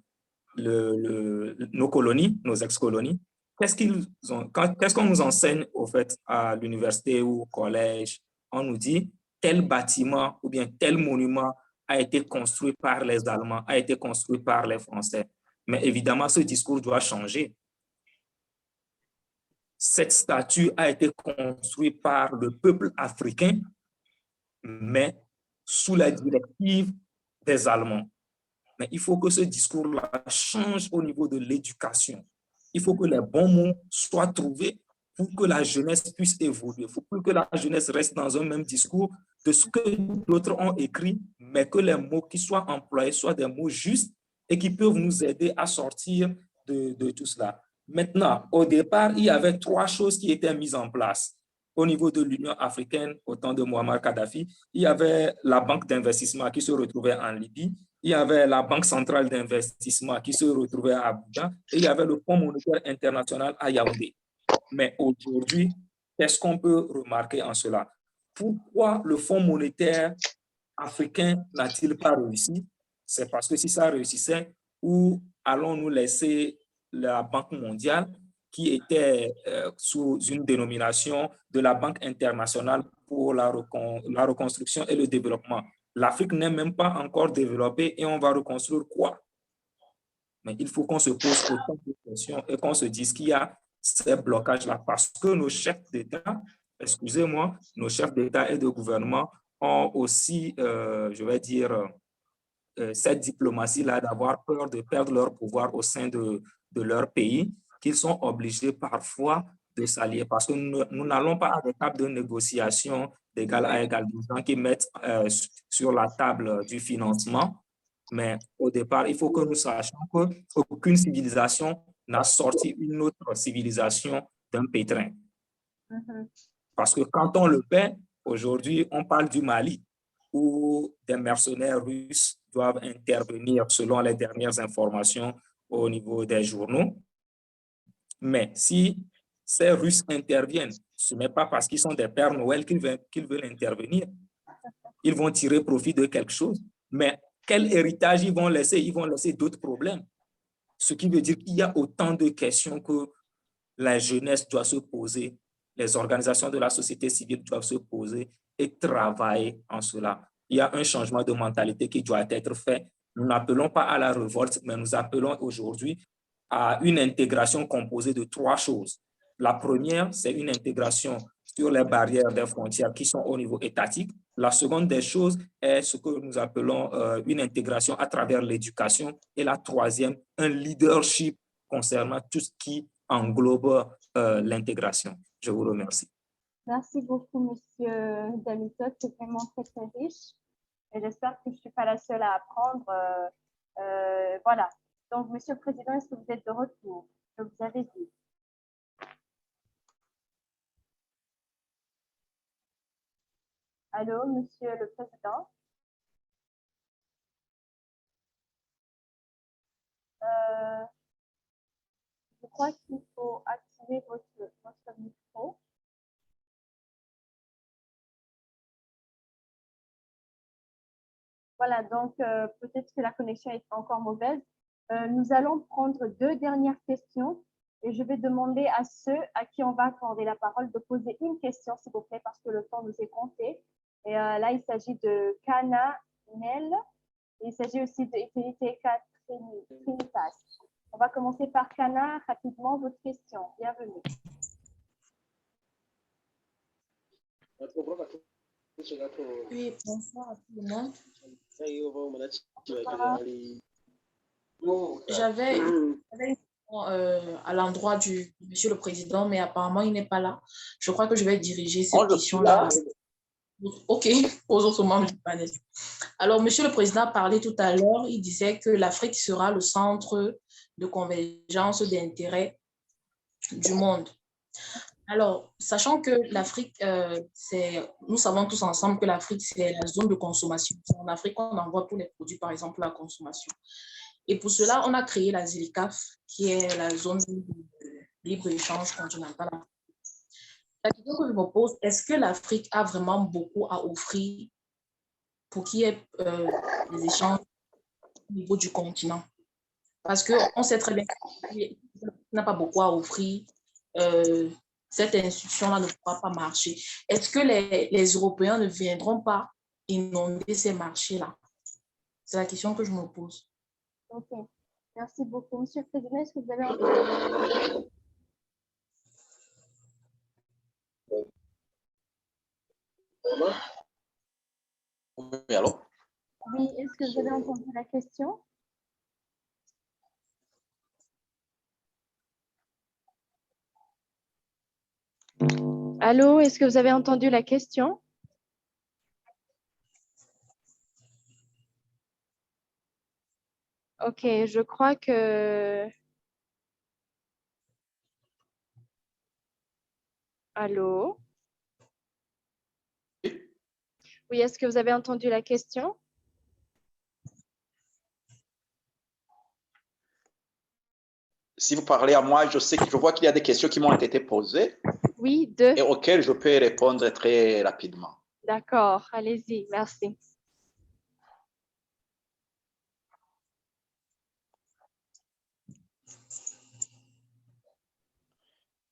[SPEAKER 5] nos colonies, nos ex-colonies. Qu'est-ce qu'on nous enseigne au fait à l'université ou au collège? On nous dit tel bâtiment ou bien tel monument a été construit par les Allemands, a été construit par les Français. Mais évidemment, ce discours doit changer. Cette statue a été construite par le peuple africain, mais sous la directive des Allemands. Mais il faut que ce discours-là change au niveau de l'éducation. Il faut que les bons mots soient trouvés pour que la jeunesse puisse évoluer. Il ne faut plus que la jeunesse reste dans un même discours de ce que d'autres ont écrit, mais que les mots qui soient employés soient des mots justes et qui peuvent nous aider à sortir de tout cela. Maintenant, au départ, il y avait 3 choses qui étaient mises en place. Au niveau de l'Union africaine, au temps de Muammar Kadhafi, il y avait la banque d'investissement qui se retrouvait en Libye, il y avait la Banque centrale d'investissement qui se retrouvait à Abuja et il y avait le Fonds monétaire international à Yaoundé. Mais aujourd'hui, qu'est-ce qu'on peut remarquer en cela? Pourquoi le Fonds monétaire africain n'a-t-il pas réussi? C'est parce que si ça réussissait, où allons-nous laisser la Banque mondiale qui était sous une dénomination de la Banque internationale pour la reconstruction et le développement? L'Afrique n'est même pas encore développée et on va reconstruire quoi? Mais il faut qu'on se pose autant de questions et qu'on se dise qu'il y a ces blocages-là parce que nos chefs d'État, excusez-moi, nos chefs d'État et de gouvernement ont aussi, je vais dire, cette diplomatie-là d'avoir peur de perdre leur pouvoir au sein de leur pays, qu'ils sont obligés parfois de s'allier parce que nous n'allons pas à des tables de négociation d'égal à égal, des gens qui mettent sur la table du financement. Mais au départ, il faut que nous sachions qu'aucune civilisation n'a sorti une autre civilisation d'un pétrin. Parce que quand on le fait, aujourd'hui, on parle du Mali, où des mercenaires russes doivent intervenir selon les dernières informations au niveau des journaux. Mais si ces Russes interviennent, ce n'est pas parce qu'ils sont des Pères Noël qu'ils veulent intervenir. Ils vont tirer profit de quelque chose. Mais quel héritage ils vont laisser? Ils vont laisser d'autres problèmes. Ce qui veut dire qu'il y a autant de questions que la jeunesse doit se poser, les organisations de la société civile doivent se poser et travailler en cela. Il y a un changement de mentalité qui doit être fait. Nous n'appelons pas à la révolte, mais nous appelons aujourd'hui à une intégration composée de 3 choses. La première, c'est une intégration sur les barrières des frontières qui sont au niveau étatique. La seconde des choses est ce que nous appelons une intégration à travers l'éducation. Et la troisième, un leadership concernant tout ce qui englobe l'intégration. Je vous remercie.
[SPEAKER 2] Merci beaucoup, Monsieur Damitot. C'est vraiment très, très riche. Et j'espère que je ne suis pas la seule à apprendre. Voilà. Donc, Monsieur le Président, est-ce que vous êtes de retour? Je vous avais dit. Allô, Monsieur le Président? Je crois qu'il faut activer votre micro. Voilà, donc peut-être que la connexion est encore mauvaise. Nous allons prendre 2 dernières questions et je vais demander à ceux à qui on va accorder la parole de poser une question, s'il vous plaît, parce que le temps nous est compté. Et là, il s'agit de Kana Nel. Il s'agit aussi de Trinitas. On va commencer par Kana. Rapidement, votre question. Bienvenue.
[SPEAKER 10] Oui, bonsoir à tout le monde. J'avais une question à l'endroit du Monsieur le Président, mais apparemment, il n'est pas là. Je crois que je vais diriger cette question-là. OK, aux autres membres du panel. Alors, Monsieur le Président parlait tout à l'heure, il disait que l'Afrique sera le centre de convergence d'intérêts du monde. Alors, sachant que l'Afrique, nous savons tous ensemble que l'Afrique, c'est la zone de consommation. En Afrique, on envoie tous les produits, par exemple, à la consommation. Et pour cela, on a créé la ZLECAf, qui est la zone de libre-échange continentale. La question que je me pose, est-ce que l'Afrique a vraiment beaucoup à offrir pour qu'il y ait des échanges au niveau du continent? Parce qu'on sait très bien qu'il n'a pas beaucoup à offrir. Cette institution-là ne pourra pas marcher. Est-ce que les Européens ne viendront pas inonder ces marchés-là? C'est la question que je me pose.
[SPEAKER 2] OK. Merci beaucoup. Monsieur le Président, est-ce que vous avez entendu?
[SPEAKER 3] Oui, allô?
[SPEAKER 2] Oui, est-ce que vous avez entendu la question? Allô, est-ce que vous avez entendu la question? OK, je crois que... Allô? Oui, est-ce que vous avez entendu la question?
[SPEAKER 3] Si vous parlez à moi, je vois qu'il y a des questions qui m'ont été posées.
[SPEAKER 2] Oui, deux.
[SPEAKER 3] Et auxquelles je peux répondre très rapidement.
[SPEAKER 2] D'accord, allez-y, merci.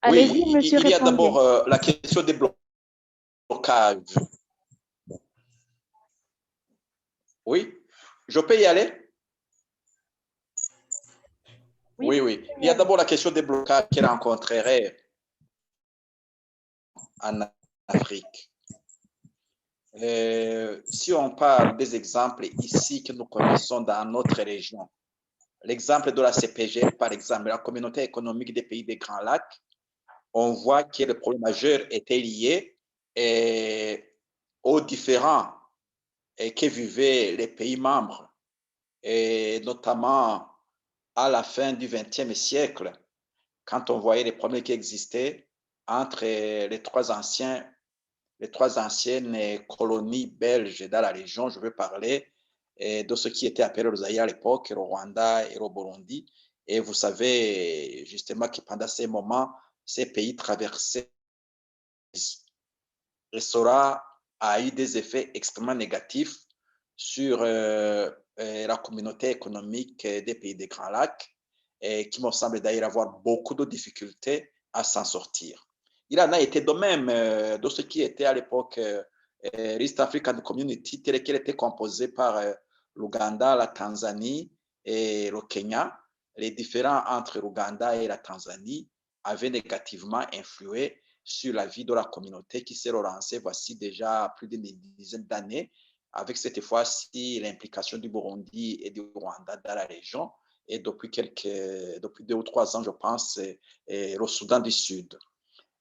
[SPEAKER 2] Allez-y,
[SPEAKER 3] Oui,
[SPEAKER 2] monsieur,
[SPEAKER 3] il y a
[SPEAKER 2] répondez.
[SPEAKER 3] d'abord la question des blocages. Oui, je peux y aller? Oui, oui. Il y a d'abord la question des blocages qu'il rencontrerait en Afrique. Si on parle des exemples ici que nous connaissons dans notre région, l'exemple de la CPG, par exemple, la communauté économique des pays des Grands Lacs, on voit que le problème majeur était lié aux différends que vivaient les pays membres, et notamment à la fin du XXe siècle, quand on voyait les problèmes qui existaient entre les trois anciennes colonies belges dans la région. Je veux parler de ce qui était appelé le Zaïre à l'époque, le Rwanda et le Burundi. Et vous savez justement que pendant ces moments, ces pays traversaient, et cela a eu des effets extrêmement négatifs sur la communauté économique des pays des Grands Lacs, et qui me semble d'ailleurs avoir beaucoup de difficultés à s'en sortir. Il en a été de même de ce qui était à l'époque l'East African Community, tel qu'elle était composée par l'Ouganda, la Tanzanie et le Kenya. Les différends entre l'Ouganda et la Tanzanie avaient négativement influé sur la vie de la communauté qui s'est relancée voici déjà plus d'une dizaine d'années, avec cette fois-ci l'implication du Burundi et du Rwanda dans la région, et depuis 2 ou 3 ans, je pense, le Soudan du Sud.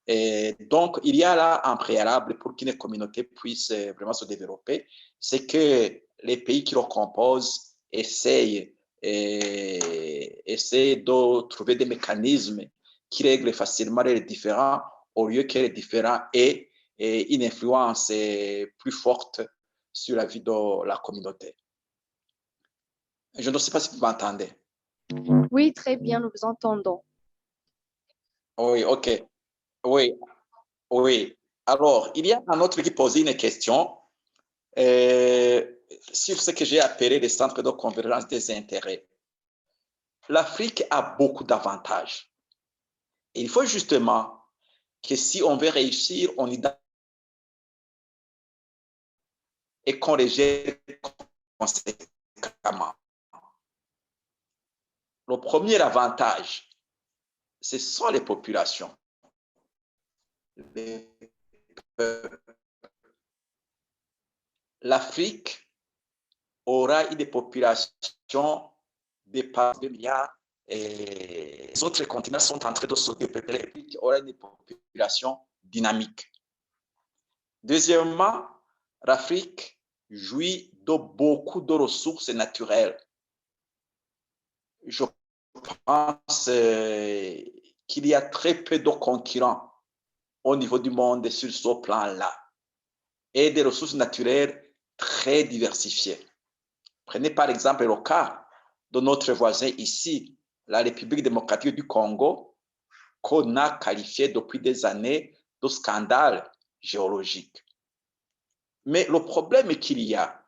[SPEAKER 3] Et donc, il y a là un préalable pour qu'une communauté puisse vraiment se développer, c'est que les pays qui le composent essayent de trouver des mécanismes qui règlent facilement les différends, au lieu que les différends aient une influence plus forte sur la vie de la communauté. Je ne sais pas si vous m'entendez.
[SPEAKER 2] Oui, très bien, nous vous entendons.
[SPEAKER 3] Oui, OK. Oui, oui. Alors, il y a un autre qui posait une question sur ce que j'ai appelé les centres de convergence des intérêts. L'Afrique a beaucoup d'avantages. Il faut justement que si on veut réussir, on identifie et qu'on les gère conséquemment. Le premier avantage, ce sont les populations. L'Afrique aura une population de par 2 milliards et les autres continents sont en train de se développer. L'Afrique aura une population dynamique. Deuxièmement, l'Afrique jouit de beaucoup de ressources naturelles. Je pense qu'il y a très peu de concurrents au niveau du monde sur ce plan-là et des ressources naturelles très diversifiées. Prenez par exemple le cas de notre voisin ici, la République démocratique du Congo, qu'on a qualifié depuis des années de scandale géologique. Mais le problème qu'il y a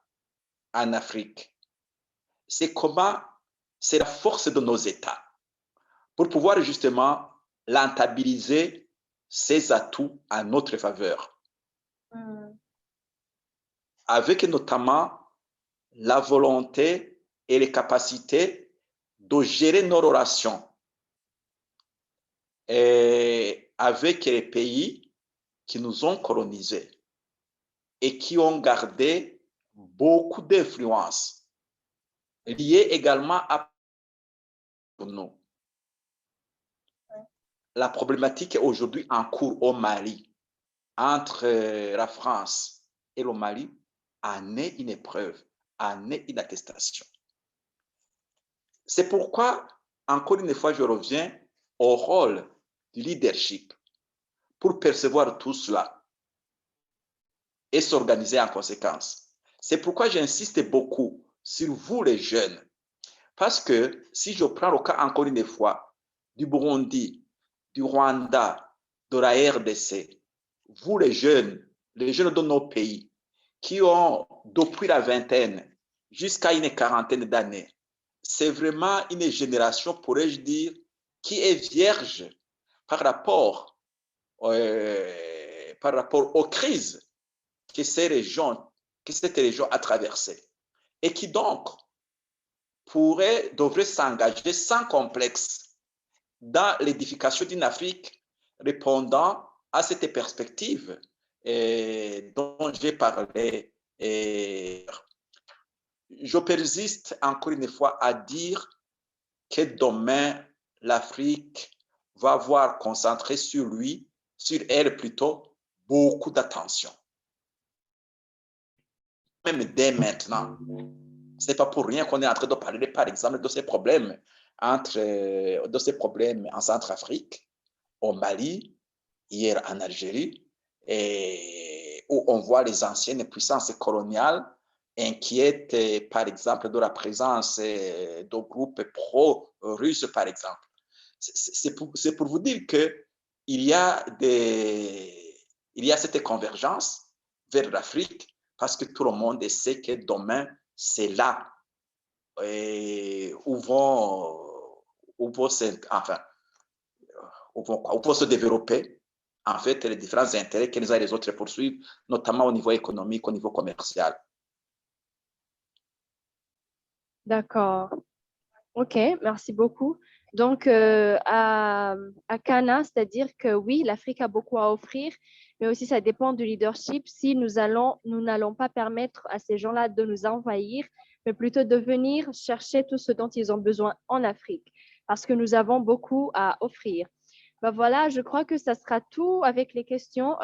[SPEAKER 3] en Afrique, c'est la force de nos États pour pouvoir justement rentabiliser ces atouts en notre faveur. Avec notamment la volonté et les capacités de gérer nos relations et avec les pays qui nous ont colonisés et qui ont gardé beaucoup d'influence liée également à nous. La problématique est aujourd'hui en cours au Mali, entre la France et le Mali, en est une épreuve, en est une attestation. C'est pourquoi, encore une fois, je reviens au rôle du leadership pour percevoir tout cela et s'organiser en conséquence. C'est pourquoi j'insiste beaucoup sur vous les jeunes, parce que si je prends le cas encore une fois du Burundi, du Rwanda, de la RDC, vous les jeunes de nos pays qui ont depuis la vingtaine jusqu'à une quarantaine d'années, c'est vraiment une génération, pourrais-je dire, qui est vierge par rapport aux crises que cette région a traversées et qui donc devrait s'engager sans complexe dans l'édification d'une Afrique répondant à cette perspective dont j'ai parlé. Je persiste encore une fois à dire que demain, l'Afrique va voir concentrer sur elle plutôt, beaucoup d'attention. Même dès maintenant. Ce n'est pas pour rien qu'on est en train de parler, par exemple, de ces problèmes en Centrafrique, au Mali, hier en Algérie, et où on voit les anciennes puissances coloniales inquiètes, par exemple, de la présence de groupes pro-russes, par exemple. C'est pour vous dire qu'il y a cette convergence vers l'Afrique parce que tout le monde sait que demain, c'est là où vont se développer en fait les différents intérêts que les uns et les autres poursuivent, notamment au niveau économique, au niveau commercial.
[SPEAKER 2] D'accord. OK, merci beaucoup. Donc, à Cana, c'est-à-dire que oui, l'Afrique a beaucoup à offrir, mais aussi ça dépend du leadership. Si nous n'allons pas permettre à ces gens-là de nous envahir, mais plutôt de venir chercher tout ce dont ils ont besoin en Afrique, parce que nous avons beaucoup à offrir. Ben voilà, je crois que ça sera tout avec les questions.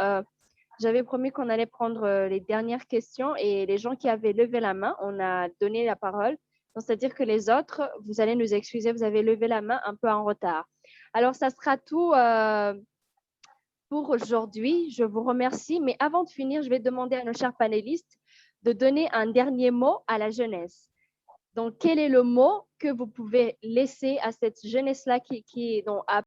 [SPEAKER 2] J'avais promis qu'on allait prendre les dernières questions et les gens qui avaient levé la main, on a donné la parole. C'est-à-dire que les autres, vous allez nous excuser, vous avez levé la main un peu en retard. Alors, ça sera tout pour aujourd'hui. Je vous remercie. Mais avant de finir, je vais demander à nos chers panélistes de donner un dernier mot à la jeunesse. Donc, quel est le mot que vous pouvez laisser à cette jeunesse-là dont a